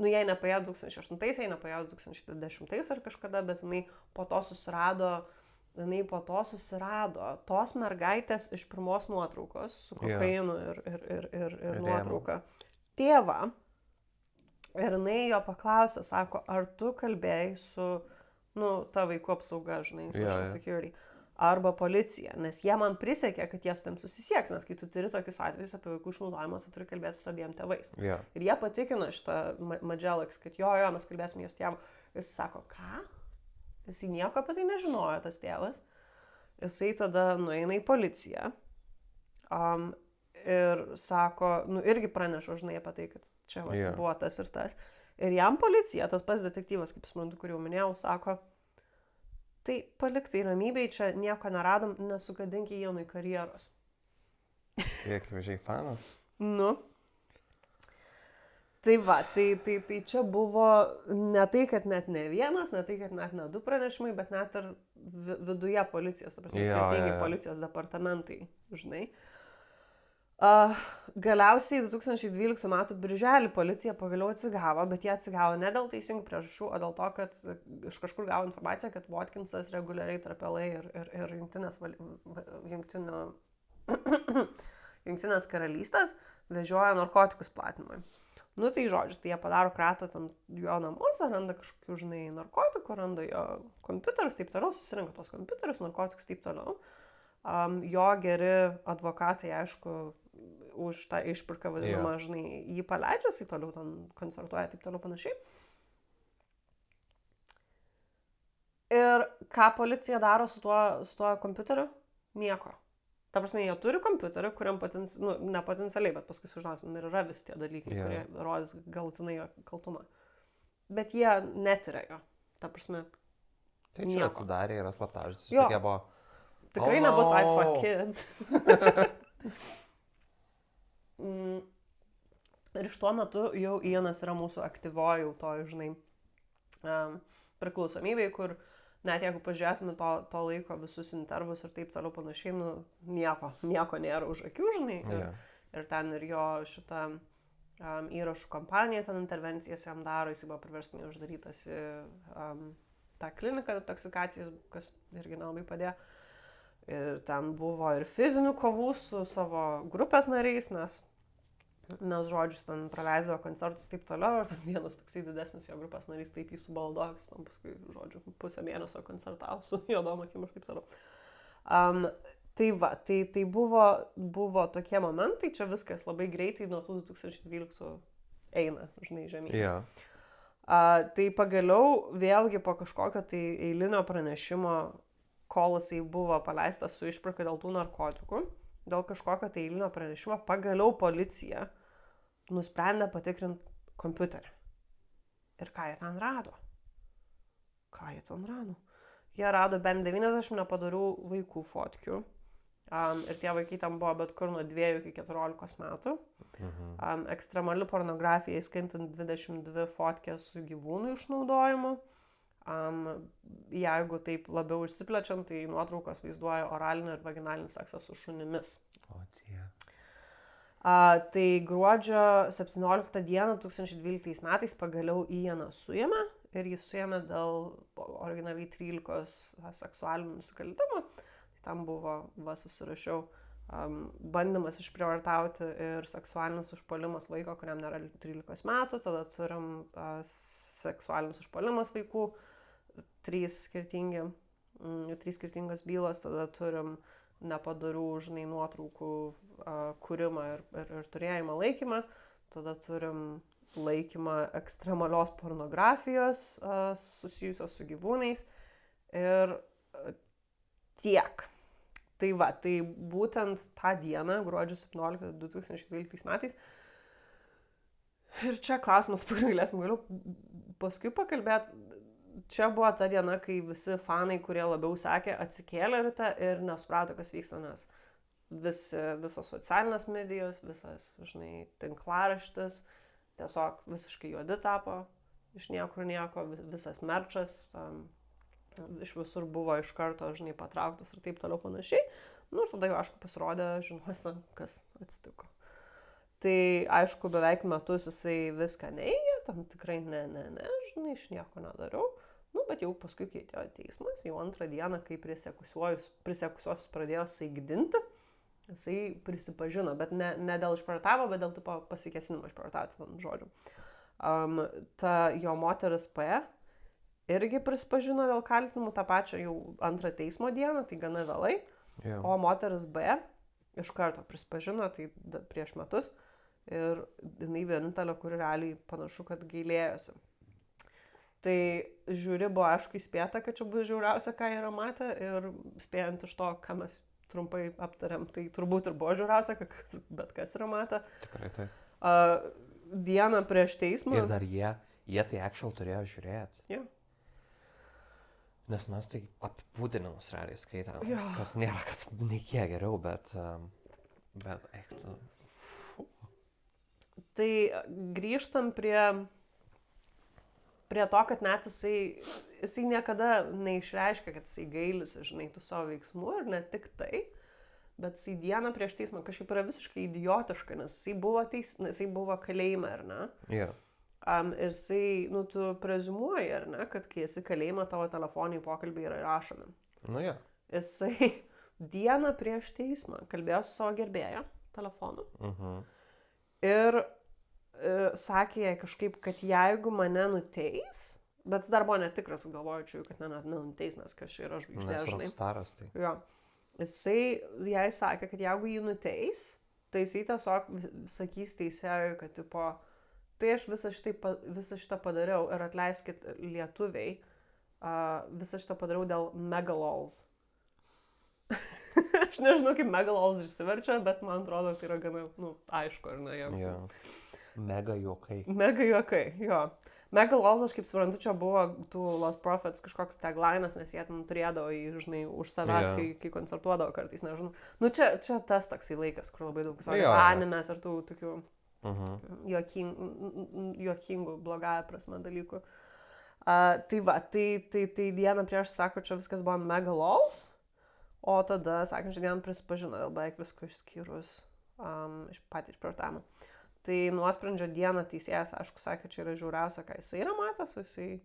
jai nepaėjo 2008, jai nepaėjo 2010 ar kažkada, bet jinai po to susirado tos mergaitės iš pirmos nuotraukos su kokainu ir nuotrauka tėvą. Ir jinai jo paklausė, sako, ar tu kalbėjai su, ta vaikų apsauga, žinai, social security, arba policija, nes jie man prisiekė, kad jie su tam susisieks, nes kai tu turi tokius atvejus apie vaikų išnaudojimą, tu turi kalbėti su abiem tėvais. Ir jie patikino šitą Magellix, kad jo, mes kalbėsime jos tėvų. Jis sako, ką? Jisai nieko apie tai nežinojo, tas tėvas. Jisai tada nueina į policiją ir sako, irgi praneša, žinai, apie tai, kad čia buvo tas ir tas. Ir jam policija, tas pats detektyvas, kaip suprantu, kurį jau minėjau, sako, tai palik tai ramybėj, čia nieko neradom, nesugadinki jaunai karjeros. Kiek važiai fanas? Tai va, tai čia buvo ne tai, kad net ne vienas, ne tai, kad net ne 2 pranešimai, bet net ir viduje policijos, ta prasme, skirtingi policijos departamentai, žinai. Galiausiai 2012 metų birželį policija pagaliau atsigavo, bet jie atsigavo ne dėl teisingų priežasčių, o dėl to, kad iš kažkur gavo informaciją, kad Watkinsas reguliariai tarp LA ir Jungtinės karalystės vežioja narkotikus platinimui. Tai žodžiu, tai jie padaro kratą ten jo namuose, randa kažkokių, žinai, narkotikų, randa jo kompiuterius, taip toliau, susirinka tos kompiuterius, narkotikus, taip toliau. Jo geri advokatai, aišku, už tą išpirką vadinamą, žinai, jį paleidžia, jis toliau ten koncertuoja, taip toliau panašiai. Ir ką policija daro su tuo kompiuteriu? Nieko. Ta prasme, jie turi kompiuterį, kuriam nepotencialiai, bet paskui sužinosim, ir yra visi tie dalykai, kurie rodys galutinai jo kaltumą. Bet jie netiria jo. Ta prasme, tai čia atsidarė, yra slaptažodis. Tokie buvo. Tikrai nebus I fuck kids. Ir iš tuo metu jau Ianas yra mūsų aktyvoji jau to, žinai, priklausomybei, kur net jeigu pažiūrėtume to laiko visus intervus ir taip toliau panašiai, nieko nėra už akių, žinai. Ir ten ir jo šitą įrašų kompaniją, ten intervencijas jam daro, jis buvo priverstinai uždarytas į tą kliniką toksikacijos, kas irgi nelabai padėjo. Ir ten buvo ir fizinių kovų su savo grupės nariais, nes Mes žodžius ten praleisdavo koncertus taip toliau, ir tas vienas toksai didesnis jo grupės narys taip jį subaldojo, jis tam paskui, žodžiu, pusę mėnesio koncertavo su juodom akim ir taip toliau. Tai va, tai buvo tokie momentai, čia viskas labai greitai nuo 2012 eina, žinai, žemyn. Yeah. Tai pagaliau vėlgi po kažkokio tai eilinio pranešimo, kol jisai buvo paleistas su išpirka dėl tų narkotikų, dėl kažkokio tai eilinio pranešimo, pagaliau policija nusprendė patikrinti kompiuterį. Ir ką jie ten rado? Jie rado bent 90 nepadarių vaikų fotkių. Ir tie vaikai tam buvo bet kur nuo 2 iki 14 metų. Ekstremali pornografija, įskaitant 22 fotkės su gyvūnų išnaudojimu. Jeigu taip labiau išsiplečiant, tai nuotraukos vaizduoja oralinį ir vaginalinį seksą su šunimis. O tie. Tai gruodžio 17 dieną 2012 metais pagaliau Ianą suėmė ir jis suėmė dėl originaliai 13 seksualinių nusikaltimų. Tai tam buvo, susirašiau, bandymas išprievartauti ir seksualinis užpuolimas vaiko, kuriam nėra 13 metų, tada turim seksualinis užpuolimas vaikų, 3 skirtingos bylos, tada turim nepadarių, žinai, nuotraukų kūrimą ir turėjimą laikymą, tada turim laikymą ekstremalios pornografijos susijusios su gyvūnais ir tiek. Tai va, tai būtent tą dieną, gruodžio 17 2012 metais, ir čia klausimas, galėsim galiu paskui pakalbėti, čia buvo ta diena, kai visi fanai, kurie labiau sekė, atsikėlė ryte ir nesuprato, kas vyksta, nes visos socialinės medijos, visas, žinai, tinklaraštis, tiesiog visiškai juodi tapo, iš niekur nieko, visas merčas, iš visur buvo iš karto, žinai, patrauktas ir taip toliau panašiai. Nu ir tada jau, aišku, pasirodė, žinosi, kas atsitiko. Tai, aišku, beveik metus jisai viską neigė, tam tikrai ne, žinai, iš nieko nedariau. Nu, bet jau paskui keitėjo teismas, jau antrą dieną, kai prisiekusiuosius pradėjo saigdinti, jisai prisipažino, bet ne dėl išprievartavimo, bet dėl tipo pasikesinimo išprievartauti, tam žodžiu. Ta jo moteris P irgi prisipažino dėl kaltinimų tą pačią jau antrą teismo dieną, tai gana vėlai. Yeah. O moteris B iš karto prisipažino, tai prieš metus, ir jinai vienintelė, kuri realiai panašu, kad gailėjosi. Tai žiūri buvo aišku įspėta, kad čia bus žiauriausia, ką yra matę, ir spėjant iš to, ką mes trumpai aptariam, tai turbūt ir buvo žiauriausia, bet kas yra matę. Tikrai tai. Dieną prieš teismą. Ir dar jie tai actual turėjo žiūrėti. Yeah. Nes mes tai apibūdinimus realiai skaitėm, kas nėra, kad nekiek geriau, bet eik tu. Tai grįžtam prie to, kad net jisai niekada neišreiškia, kad jisai gailisi, žinai, tų savo veiksmų, ir ne tik tai, bet jisai dieną prieš teismą kažkaip yra visiškai idiotiška, nes jisai buvo kalėjime, ar ne? Yeah. Ir jisai, tu preziumuoji, ar ne, kad kai esi kalėjime, tavo telefoniniai pokalbiai yra įrašomi. Nu, jo. Jisai dieną prieš teismą kalbėjo su savo gerbėja telefonu. Ir sakė jai kažkaip, kad jeigu mane nuteis, bet jis dar buvo netikras, galvoju, kad nenuteis, nes kažkai yra žvaigždė, žinai. Nes rockstaras tai. Jo. Jisai jai sakė, kad jeigu jį nuteis, tai jisai tiesiog sakys teisėjui, kad tipo, tai aš visą šitą padariau ir atleiskit lietuviai, visą šitą padariau dėl megalols. Aš nežinau, kaip megalols išsiverčia, bet man atrodo, tai yra gana, aišku, ar ne? Jo. Mega juokai. Mega juokai, jo. Megalols, aš kaip suprantu, čia buvo tų Lost Prophets kažkoks taglinas, nes jie ten turėdavo, žinai, už savęs, kai koncertuodavo kartais, nežinau. Čia tas toksai laikas, kur labai daug visokių animės ar tų tokių juokingų, blogąją prasme dalykų. Tai va, tai dieną prieš sako, čia viskas buvo megalols, o tada, sakančią dieną prisipažino dėl beveik visko išskyrus patį išprievartavimą. Tai nuosprendžio dieną teisėjas, aišku, sakė, čia yra žiauriausia, ką jisai yra matęs, jisai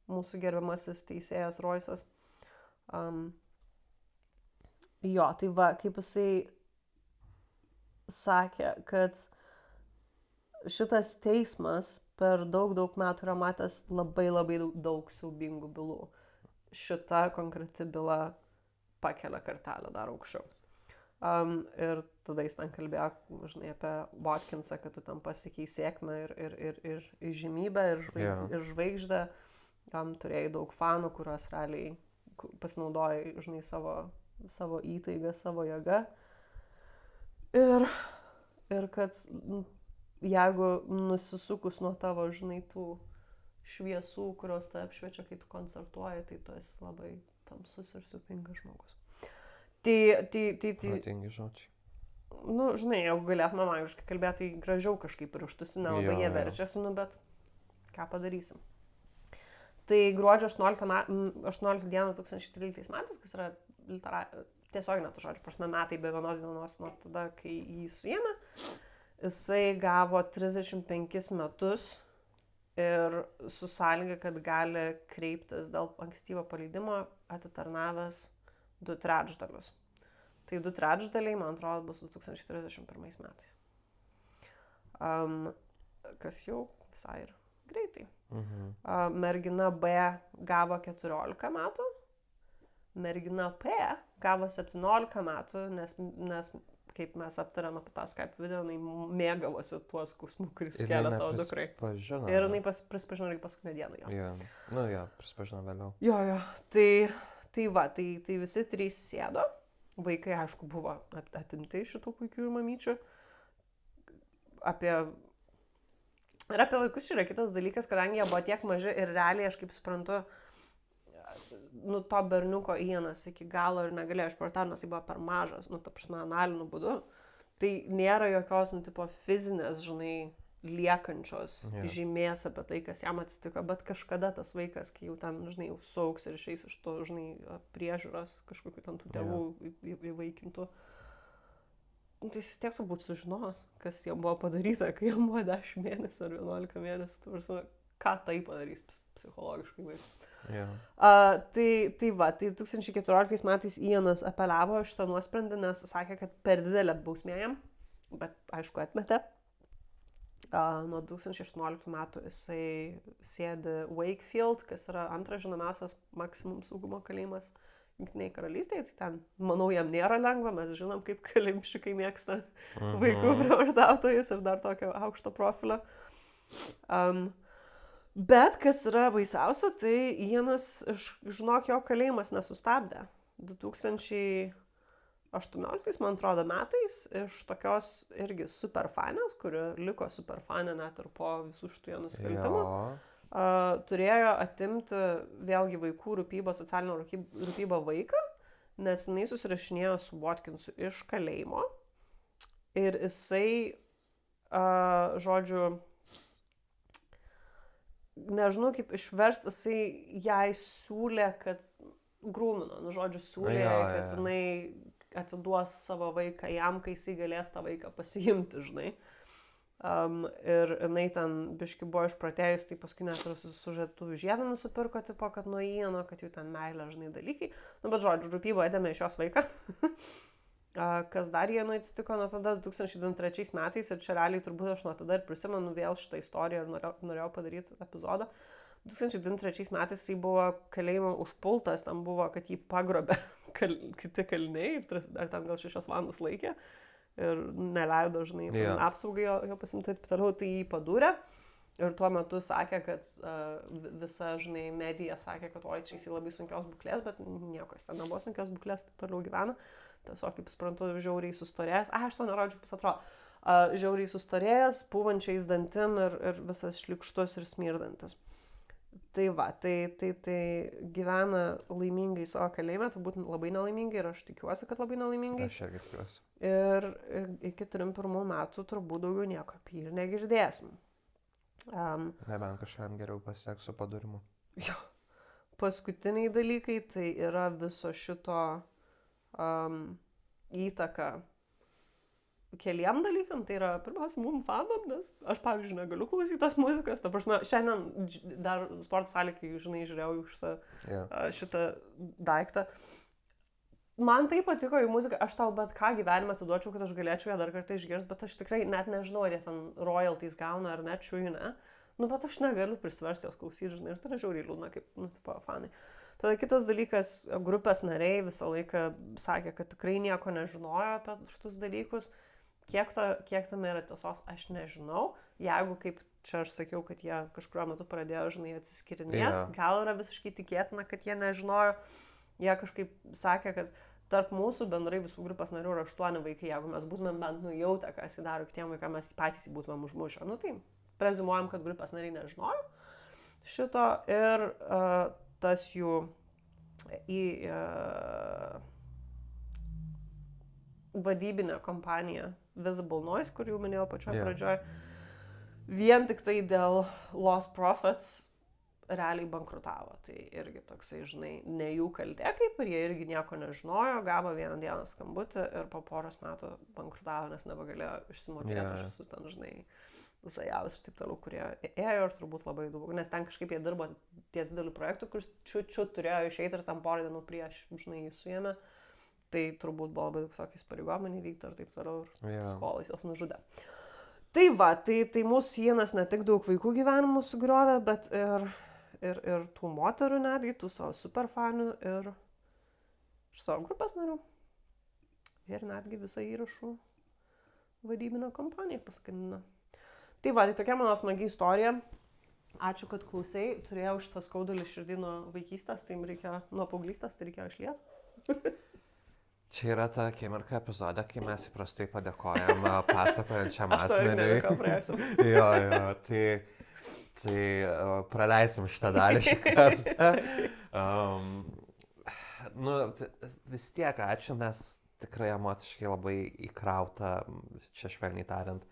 mūsų gerbiamasis teisėjas Roisas. Jo, tai va, kaip jisai sakė, kad šitas teismas per daug metų yra matęs labai daug siaubingų bylų. Šita konkreti byla pakelia kartelę dar aukščiau. Ir tada jis ten kalbėjo, žinai, apie Watkinsą, kad tu tam pasiekiai sėkmę ir žymybę, ir žvaigždę. Turėjai daug fanų, kurios realiai pasinaudojai, žinai, savo įtaigą, savo jėgą. Ir kad jeigu nusisukus nuo tavo, žinai, tų šviesų, kurios tai apšviečia, kai tu koncertuoji, tai tu esi labai tamsus ir siaubingas žmogus. Protingi žodžiai. Nu, žinai, jeigu galėtume angliškai kalbėti, tai gražiau kažkaip ir užtusi, nelabai jie verčiasi, nu, bet ką padarysim. Tai gruodžio 18 dieną 2013 metais, kas yra tiesioginė to žodžio prasme metai be vienos dienos nuo tada, kai jį suėmė, jisai gavo 35 metus ir su sąlyga, kad gali kreiptis dėl ankstyvo paleidimo atitarnavęs 2/3. Tai 2/3, man atrodo, bus 2031 metais. Kas jau visai ir greitai. Mergina B gavo 14 metų, mergina P gavo 17 metų, nes kaip mes aptarėm apie tą Skype video, jinai mėgavosi tuo skausmu, kuris kelia savo dukrai. Ir jinai prisipažino ir paskutinę dieną jo. Prisipažino vėliau. Jo. Tai visi trys sėdo. Vaikai, aišku, buvo atimti iš šitų puikių mamyčių. Apie vaikus yra kitas dalykas, kadangi jie buvo tiek maži ir realiai, aš kaip suprantu, nu, to berniuko Ianas iki galo ir negalėjo išprotauti, nes jis buvo per mažas, nu, ta prasme, analiniu būdu. Tai nėra jokios, nu, tipo, fizinės, žinai, liekančios žymės apie tai, kas jam atsitiko, bet kažkada tas vaikas, kai jau ten, žinai, jau sauks ir išeis iš to, žinai, priežiūros kažkokių ten tų tėvų įvaikintų, tai jis tiek turbūt sužinos, kas jam buvo padaryta, kai jam buvo 10 mėnesių ar 11 mėnesių, tai prasme, ką tai padarys psichologiškai vaikas. Tai 2014 metais Ianas apeliavo šitą nuosprendį, nes sakė, kad per didelė bausmė jam, bet aišku atmetė. Nuo 2018 metų jisai sėdi Wakefield, kas yra antras žinomiausias maksimum saugumo kalėjimas Jungtinėje karalystėje. Tai ten, manau, jam nėra lengva, mes žinom, kaip kalimšikai mėgsta vaikų prievartautojus ir dar tokio aukšto profilio. Bet kas yra baisiausia, tai Ianas, žinok, jo kalėjimas nesustabdė. 2018, man atrodo, metais iš tokios irgi superfanės, kuri liko superfanė net ir po visų šitų nusikaltimų, turėjo atimti vėlgi vaikų rūpybą, socialinio rūpybą vaiką, nes jinai susirašinėjo su Watkinsu iš kalėjimo ir jisai, žodžiu, nežinau kaip išversti, jisai jai siūlė, kad grūmino, žodžiu, siūlė, kad jinai atiduos savo vaiką jam, kai jisai galės tą vaiką pasiimti, žinai. Ir jinai ten biški buvo išpratėjus, tai paskui net ir sužetų žiedą nusipirko, tipo, kad nuo Iano, kad jų ten meilė, žinai, dalykai. Nu, bet žodžiu, rūpybą atėmė iš jos vaiką. Kas dar Ianui atsitiko nuo tada 2023 metais, ir čia realiai turbūt aš nuo tada ir prisimenu vėl šitą istoriją ir norėjau padaryti epizodą. 2023 metais jis buvo kalėjimo užpultas, tam buvo, kad jį pagrobė kiti kaliniai, ar ten gal 6 valandas laikė ir neleido, žinai, apsaugai jo pasimti, taip toliau, tai jį padūrė. Ir tuo metu sakė, kad visa, žinai, medija sakė, kad oi, čia jis labai sunkios būklės, bet nieko, jis ten nebuvo sunkios būklės, tai toliau gyvena. Tiesiog, kaip suprantu, žiauriai sustorėjęs. Aš to nerodžiu, kaip jis atrodo. Žiauriai sustorėjęs, pūvančiais dantim ir visas šlikštus ir smirdantis. Tai gyvena laimingai savo kalėjime, turbūt labai nelaimingai ir aš tikiuosi, kad labai nelaimingai. Aš irgi tikiuosi. Ir iki 31 metų turbūt daugiau nieko apie jį ir negirdėsim. Nebent kažkam geriau pasiseks su padūrimu. Jo. Paskutiniai dalykai tai yra viso šito įtaka keliem dalykam, tai yra pirmiausia mum fanam, nes aš, pavyzdžiui, negaliu klausyti tos muzikos, ta prasme, šiandien dar sporto salė, kai, žinai, žiūrėjau šitą daiktą, Man taip patiko jų muzika, aš tau bet ką gyvenime atiduočiau, kad aš galėčiau ją dar kartą išgirsti, bet aš tikrai net nežinau, ar jie ten royalties gauna ar net šiųjų, ne. Nu, bet aš negaliu prisiversti jos klausyti, žinai, ir tai yra žiauriai liūdna, kaip, nu, tipo, fanai. Tada kitas dalykas, grupės nariai visą laiką sakė, kad tikrai nieko nežinojo apie šitus dalykus. Kiek tam yra tiesos, aš nežinau. Jeigu, kaip čia aš sakiau, kad jie kažkurio metu pradėjo, žinai, atsiskirinėti, gal yra visiškai tikėtina, kad jie nežinojo. Jie kažkaip sakė, kad tarp mūsų bendrai visų grupės narių yra 8 vaikai. Jeigu mes būtumėm bent nujautę, kas įdaro kitiem vaikam, mes patys būtumėm užmušę. Nu tai, prezimuojam, kad grupės nariai nežinojo šito ir tas jų vadybinė kompanija Visible Noise, kur jau minėjau pačioje pradžioje, vien tik tai dėl lost profits realiai bankrutavo. Tai irgi toksai, žinai, ne jų kaltė, kaip ir jie irgi nieko nežinojo, gavo vieną dieną skambutį ir po poros metų bankrutavo, nes nebegalėjo išsimokėti už visus ten, žinai, Zajavus ir taip toliau, kurie ėjo ir turbūt labai daug, nes ten kažkaip jie dirbo ties didelių projektų, kur čiut turėjo išeiti ir tam porą dienų prieš, žinai, jį suėmė. Tai turbūt buvo labai daug tokiais pareigomai įvykti ir taip toliau ir skolais jos nužudė. Tai va, tai mūsų sienas ne tik daug vaikų gyvenimų sugriovė, bet ir tų moterų netgi, tų savo superfanių ir savo grupės narių. Ir netgi visą įrašų vadybinę kompaniją paskandino. Tai va, tai tokia mano smagi istorija. Ačiū, kad klausai. Turėjau šitą skaudulį širdį nuo vaikystės, tai reikia nuo paauglystės, tai reikėjo išlieti. Čia yra ta akimirka epizodė, kai mes įprastai padėkojam pasakojančiam asmeniui. Jo, tai praleisim šitą dalį šį kartą. Vis tiek ačiū, nes tikrai emociškai labai įkrauta, čia švelniai tariant,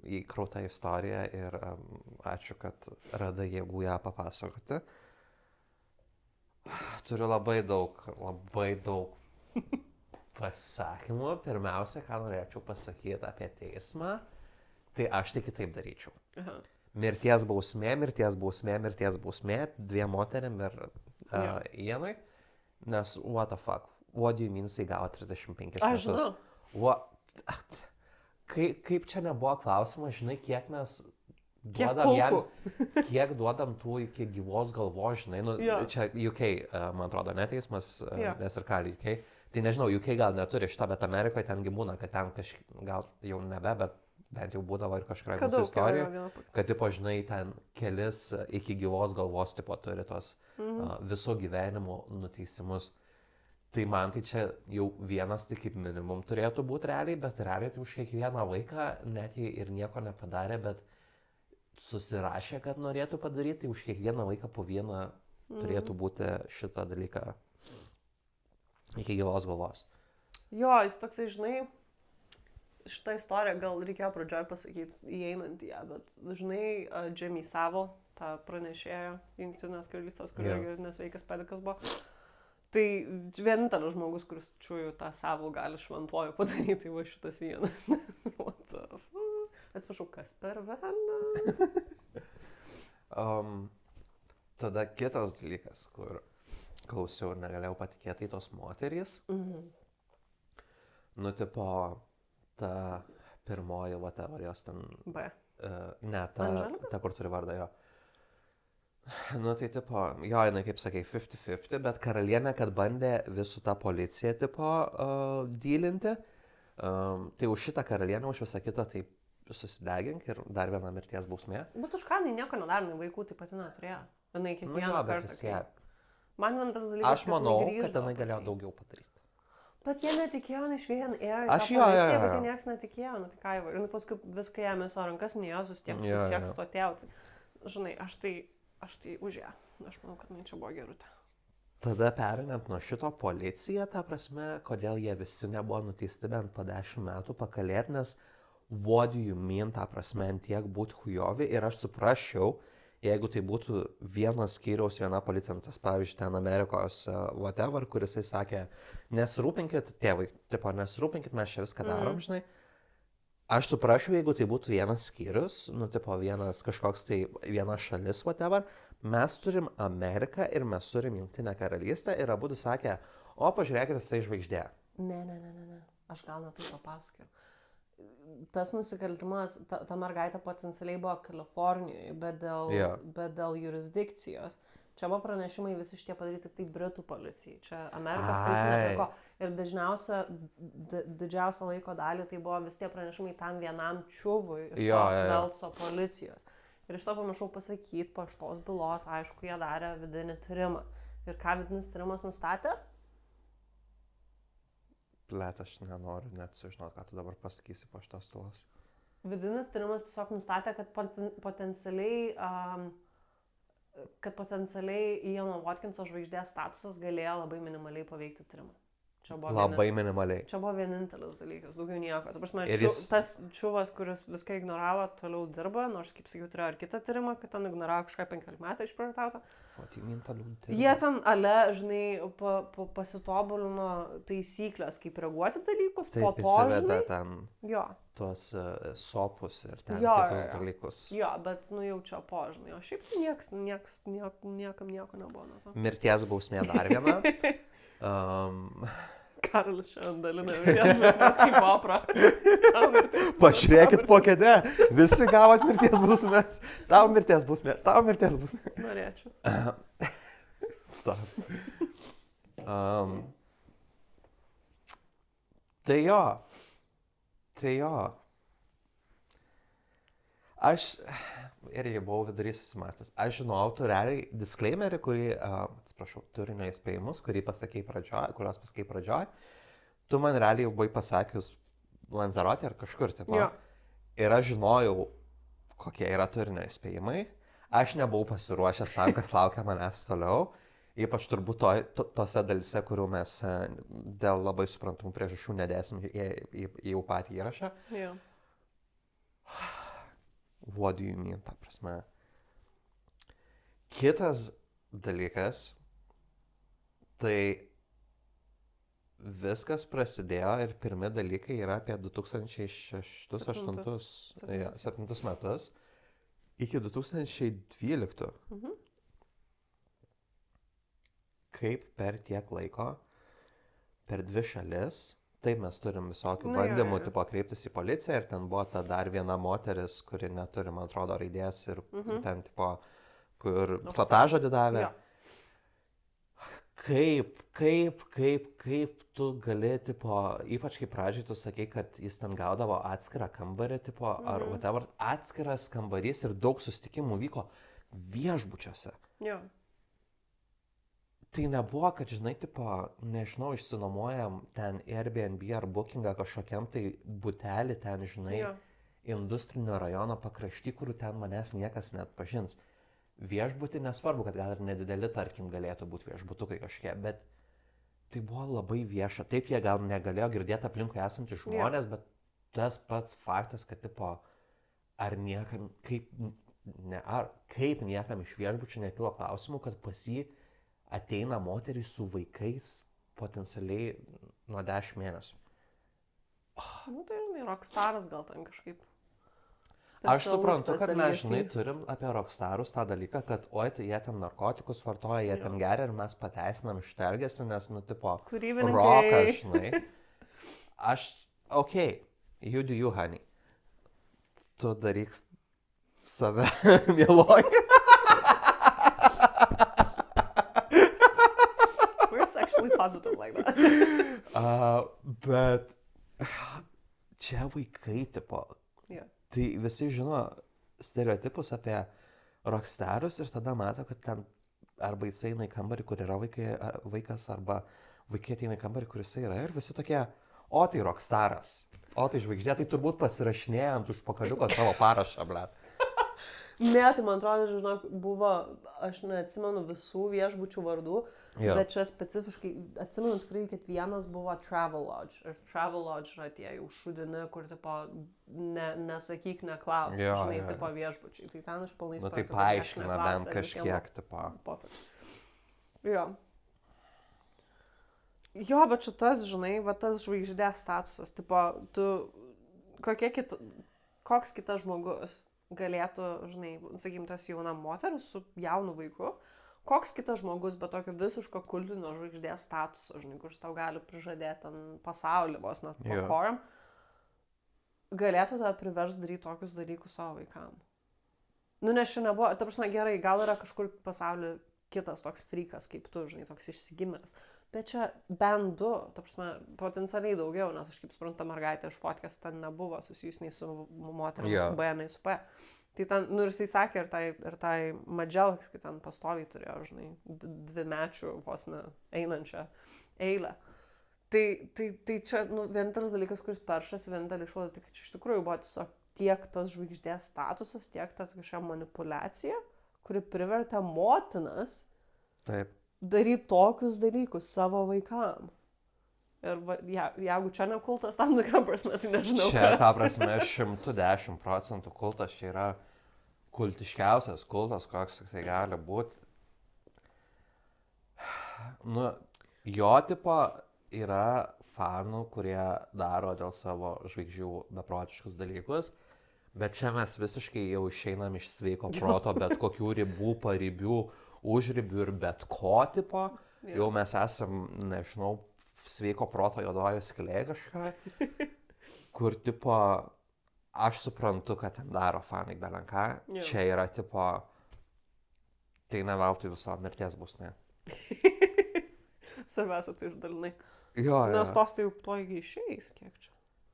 įkrauta istorija ir ačiū, kad radai jėgų ją papasakoti. Turiu labai daug pasakymų. Pirmiausia, ką norėčiau pasakyti apie teismą, tai aš tai kitaip daryčiau. Aha. Mirties bausmė, 2 moterim ir Ienui, nes what the fuck, what do you mean, jisai gavo 35 metus? Aš žinau. Kaip čia nebuvo klausimas, žinai, kiek mes duodam jam, kiek duodam tų iki gyvos galvos, žinai, čia UK, man atrodo, neteismas, nes ir ką UK, tai nežinau, UK gal neturi šitą, bet Amerikoje tengi būna, kad ten gal jau nebe, bet bent jau būdavo ir kažkuria mūsų istorija, kad, tipo, žinai, ten kelis iki gyvos galvos, tipo, turi tos viso gyvenimo nuteisimus. Tai man tai čia jau vienas tai kaip minimum turėtų būti realiai, bet realiai tai už kiekvieną vaiką, net jei ir nieko nepadarė, bet susirašė, kad norėtų padaryti, tai už kiekvieną vaiką po vieną turėtų būti šitą dalyką iki gyvos galvos. Jo, jis toksai, žinai, šitą istoriją gal reikėjo pradžioje pasakyti, įeinant į ją, bet, žinai, Jimmy Savile, tą pranešėjo Jungtinės karalystės, kurio nesveikas pedikas buvo. Tai vienintelis žmogus, kuris čiūjų tą savo gali šventuoju padaryti, tai va šitas vienas. Atsiprašau, kas per velnias? Tada kitas dalykas, kur klausiau ir negalėjau patikėti, tos moterys. Nu, tipo, ta pirmoji, whatever, jos ten... B. Ne, ta, kur turi vardą jo. Nu, tai, tipo, jo, jinai, kaip sakai, 50-50, bet karalienė, kad bandė visų tą policiją, tipo, dylinti, tai už šitą karalienę, už visą kitą, tai susidegink ir dar viena mirties bausmė. Bet už ką jinai nieko nedarė, vaikų taip pat neturėjo. Jinai kiekvieną kartą. Man antras dalykas, aš manau, kad jinai galėjo daugiau padaryti. Bet jie netikėjo, iš vien ėjo į tą policiją, bet jie nieks netikėjo, nu tai ką jau. Ir paskui viską ėmė savo rankas, neėjo susieks to tėvų. Žinai, aš tai už ją. Aš manau, kad man čia buvo gerutė. Tada perinant nuo šito policija, ta prasme, kodėl jie visi nebuvo nuteisti bent po 10 metų pakalėti, nes what do you mean, ta prasme, tiek būtų hujovi. Ir aš suprasčiau, jeigu tai būtų vienos skyriaus, viena policija, tas pavyzdžiui, ten Amerikos whatever, kuris sakė, nesirūpinkit, tėvai, tipo, nesirūpinkit, mes čia viską darom, žinai. Aš suprasčiau, jeigu tai būtų vienas skyrius, nu, tipo, vienas kažkoks tai, viena šalis, whatever, mes turim Ameriką ir mes turim Jungtinę karalystę ir abudu sakė, o pažiūrėkite, jisai žvaigždė. Ne. Aš gal net tai papasakiau. Tas nusikaltimas, ta mergaitė potencialiai buvo Kalifornijoje, bet dėl jurisdikcijos. Čia buvo pranešimai visi šitie padaryti tik tai Britų policijai. Čia Amerikos policija nepirko. Ir didžiausią laiko dalį tai buvo vis tie pranešimai tam vienam čiuvui iš tos Velso policijos. Ir iš to pamiršau pasakyti, po šitos bylos, aišku, jie darė vidinį tyrimą. Ir ką vidinis tyrimas nustatė? Blet, aš nenoriu net sužinoti, ką tu dabar pasakysi po šitos bylos. Vidinis tyrimas tiesiog nustatė, kad potencialiai Iano Watkinso žvaigždės statusas galėjo labai minimaliai paveikti tyrimą. Minimaliai. Čia buvo vienintelis dalykas, daugiau nieko. Ta prasme, tas čiuvas, kuris viską ignoravo, toliau dirba, nors, kaip sakiau, turėjo ir kitą tyrimą, kad ten ignoravo kažką 15 metų išprievartauta. Jie ten žinai, pasitobulino taisyklės, kaip reaguoti dalykus, taip, po to, žinai. Ten tuos sopus ir ten kitus dalykus. Jo, bet, jau čia po, žinai, o šiaip niekam nieko nebuvo. Mirties bausmė dar viena. Karolis šiandien dalina mirties bausmės kaip opera. Pažiūrėkit po kėdę, visi gavot mirties bausmės. Tau mirties bausmė. Norėčiau. Stop. Tai jo. Aš irgi buvau vidury susimastęs. Aš žinau, tu realiai disclaimerį, turinio įspėjimus, kuriuos pasakei pradžioj, tu man realiai jau buvai pasakius Lanzarotė ar kažkur, tipo. Jo. Ir aš žinojau, kokie yra turinio įspėjimai. Aš nebuvau pasiruošęs tam, kas laukia manęs toliau. Ypač turbūt tose dalyse, kurių mes dėl labai suprantamų priežasčių nedėsim į jau patį įrašą. Jo. What do you mean, ta prasme? Kitas dalykas, tai viskas prasidėjo ir pirmi dalykai yra apie 2006-2007 metus iki 2012. Kaip per tiek laiko, per 2 šalis, taip mes turim visokių bandymų, tipo kreiptis į policiją ir ten buvo ta dar viena moteris, kuri neturi, man atrodo, raidės ir ten, tipo, kur slaptažodį davė. Kaip tu gali, tipo, ypač kaip pradžiai tu sakei, kad jis ten gaudavo atskirą kambarį, tipo, ar whatever, atskiras kambarys ir daug susitikimų vyko viešbučiuose. Jo. Tai nebuvo, kad, žinai, tipo, nežinau, išsinuomojam ten Airbnb ar Bookingą kažkokiam tai butelį ten, žinai, industrinio rajono pakrašty, kur ten manęs niekas net pažins. Viešbutį, nesvarbu, kad gal ir nedideli, tarkim, galėtų būti viešbutukai kažkiek, bet tai buvo labai vieša. Taip, jie gal negalėjo girdėti aplinkui esantys žmonės, bet tas pats faktas, kad, tipo, kaip niekam iš viešbučių nekilo klausimų, kad pas jį ateina moteris su vaikais potencialiai nuo 10 mėnesių. Tai žinai, rockstaras gal ten kažkaip. Aš suprantu, kad mes, žinai, turim apie rockstarus tą dalyką, kad tai jie ten narkotikus vartoja, jie ten geria ir mes pateisinam šitą elgesį, nes, tipo, rokas, žinai. You do you, honey. Tu daryk save, mieloji. Positive like that. Bet čia vaikai, tipo. Yeah. Tai visi žino stereotipus apie rockstarus ir tada mato, kad ten arba jis eina į kambarį, kur yra vaikas, arba vaikai ateina į kambarį, kur jis yra. Ir visi tokie, o tai rockstaras, o tai žvaigždė, tai turbūt pasirašinėja ant užpakaliuko savo parašą, blet. Ne, tai man atrodo, žinok, buvo, aš neatsimenu visų viešbučių vardų, bet čia specifiškai atsimenu tikrai, kad vienas buvo Travelodge. Ir Travelodge yra tie jau šudini, kur, tipo, nesakyk, neklaus, žinai, tipo viešbučiai. Tai ten aš pilnai suprantu. Tai paaiškina bent kažkiek, tipo. Jo. Jo, bet šitas, žinai, va tas žvaigždės statusas, tipo, tu, koks kitas žmogus galėtų, žinai, sakykim, tas jauna moteris su jaunu vaiku, koks kitas žmogus, bet tokio visiško kultinio žvaigždės statuso, žinai, kuris tau gali prižadėti ant pasaulį vos net po kojom, galėtų tave priversti daryti tokius dalykus savo vaikam. Nu, nes čia nebuvo, ta prasme, gerai, gal yra kažkur pasaulyje kitas toks frikas kaip tu, žinai, toks išsigimęs. Bet čia bent 2, ta prasme, potencialiai daugiau, nes aš kaip suprantu, mergaitė iš fotkės ten nebuvo susijus nei su moterim B, nei su P. Tai ten, nu ir jisai sakė, ir tai Madželks, kai ten pastoviai turėjo, žinai, 2 mečių vos ne einančią eilę. Tai čia, nu, vienintelis dalykas, kuris peršasi, vienintelis išvada, tai čia iš tikrųjų buvo tiesiog tiek tas žvaigždės statusas, tiek ta kažkokia manipulacija, kuri privertė motinas daryti tokius dalykus savo vaikam. Ir jeigu čia ne kultas, tam tikram prasme, tai nežinau. Čia, ta prasme, 110% kultas, čia yra kultiškiausias kultas, koks tai gali būti. Nu, jo tipo yra fanų, kurie daro dėl savo žvaigždžių beprotiškus dalykus, bet čia mes visiškai jau išeinam iš sveiko proto, bet kokių ribų, paribių, užribių ir bet ko tipo. Jau mes esam, nežinau, sveiko proto juodojo skylė kažką, kur tipo, aš suprantu, kad ten daro fanai belenką, čia yra tipo, tai ne veltui viso mirties bausmė. Svarbiausia, tai išdalinai. Jo. Nes tos tai jau toigi išeis, kiek čia.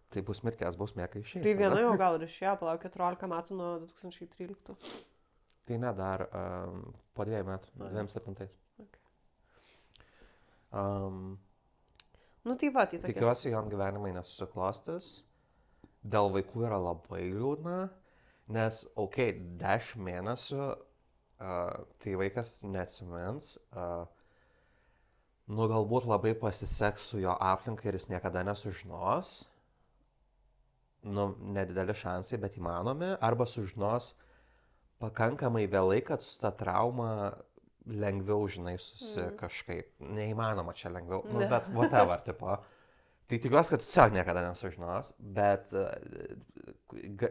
Tai bus mirties bausmė, kai išeis. Tai viena jau gal ir išėjo, palauk 14 metų nuo 2013. Tai ne, dar po 2 metų, 2007. Okay. Nu tai va, tai tokia. Tikiuosi, jom gyvenimai nesusiklostys. Dėl vaikų yra labai liūdna, nes, 10 mėnesių, tai vaikas neatsimins. Nu, galbūt labai pasiseks su jo aplinka ir jis niekada nesužinos. Nu, nedideli šansai, bet įmanomi. Arba sužinos pakankamai vėlai, kad su ta trauma lengviau, žinai, kažkaip. Neįmanoma čia lengviau. Nu, bet whatever, tipo. Tai tikiuosi, kad tiesiog niekada nesužinos. Bet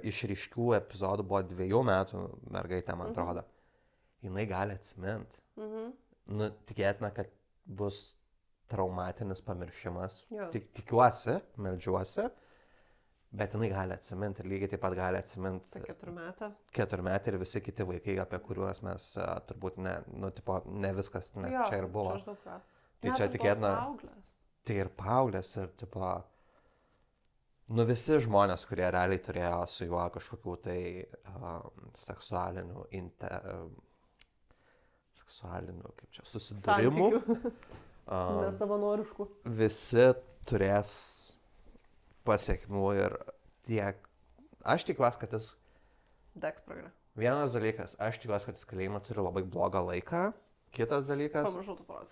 iš ryškių epizodų buvo 2 metų mergaitė, man atrodo. Jinai gali atsiminti. Nu, tikėtina, kad bus traumatinis pamiršimas. Tikiuosi, meldžiuosi, bet jinai gali atsiminti ir lygiai taip pat gali atsiminti 4 metai. 4 metai ir visi kiti vaikai, apie kuriuos mes turbūt ne viskas čia ir buvo. Tai čia tikėtina. Tai ir paauglės ir tipo, nu visi žmonės, kurie realiai turėjo su juo kažkokių tai seksualinių, kaip čia, susidūrimų. Nesavanoriškų. Visi turės pasiekmių ir tiek. Aš tikiuosi, kad jis... Degs pragare. Vienas dalykas, aš tikiuosi, kad jis kalėjime turi labai blogą laiką. Kitas dalykas,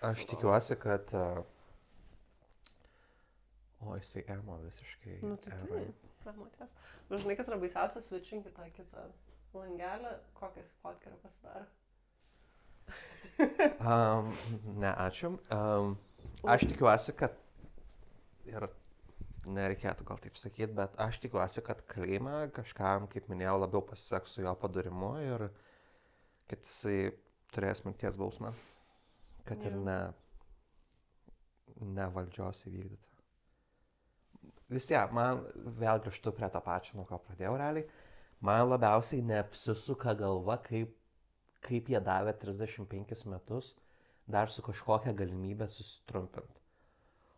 aš tikiuosi, kad... jisai emo visiškai. Nu tai ties. Bet žinai, kas yra baisiausia, switchingi tą kitą langelę, kokias fotkerą pasidarė. Ne, ačiū. Aš tikiuosi, kad ir nereikėtų gal taip sakyti, bet aš tikiuosi, kad kalėjime kažkam, kaip minėjau, labiau pasiseks su jo padarimu ir kad jisai turės mirties bausmę, kad ir ne valdžios įvykdyti. Vis tiek, man vėl grįžtu prie tą pačią, nuo ko pradėjau realiai, man labiausiai neapsisuka galva, kaip jie davė 35 metus dar su kažkokia galimybė susitrumpinti.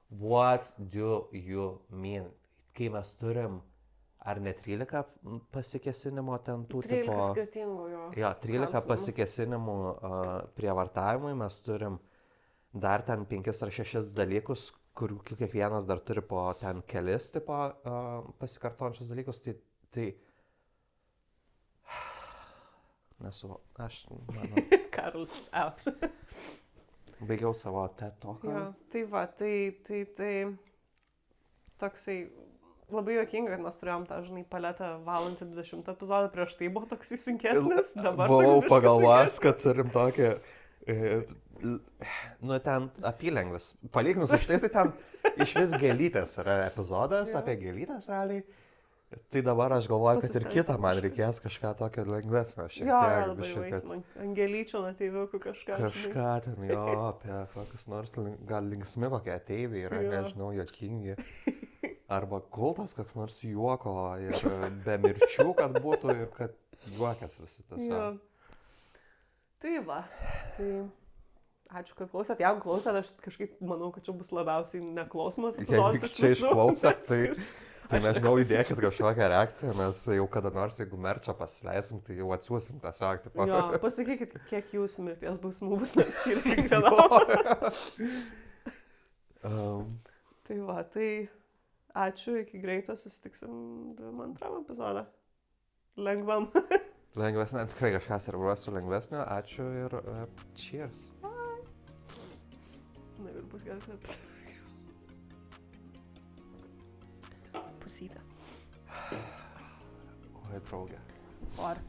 What do you mean? Kai mes turim, ar ne 13 pasikesinimo ten tų 13 tipo... 13 skirtingų jo. Jo, 13 pasikesinimų prievartavimui, mes turim dar ten 5 ar 6 dalykus, kur kiekvienas dar turi po ten kelis tipo pasikartojančius dalykus, tai nesu, aš manau. Karolis out. Baigiau savo TED talką. Jo, tai va, tai toksai labai juokinga, kad mes turėjom tą, žinai, paletę valantį 20 epizodą, prieš tai buvo toksai sunkesnis, dabar buvau pagalvojęs, kad turim tokį, nu ten apylengvis, palyginus už tai ten iš vis gėlytės yra epizodas apie gėlytės realiai Tai dabar aš galvoju, kad ir kitą man reikės kažką tokio lengvesnio. Jo, labai laisvai. Angelyčio ateiviukų kažką. Kažką ten, jo, apie kokius nors, gal linksmi kokie ateiviai yra, nežinau, juokingi. Arba kultas koks nors juoko ir be mirčių, kad būtų ir kad juokas visi tas. Tai va, tai ačiū, kad klausėt. Jeigu klausėt, aš kažkaip manau, kad čia bus labiausiai neklausomas epizodas iš visų. Čia išklausėt, tai nežinau, įdėkit kažkokią reakciją, mes jau kada nors, jeigu merčą pasileisim, tai jau atsiūsim tiesiog. Jo, pasakykit, kiek jūs mirties bausmų bus skirti kiekvienam. Tai va, tai ačiū, iki greito susitiksim 22 epizodą. Lengvam. Lengvesnė, tikrai kažką servuosiu lengvesnio, ačiū ir cheers. Na ir bus gerai apsirgiau. Pusytę. Oi, draugė. Sorry.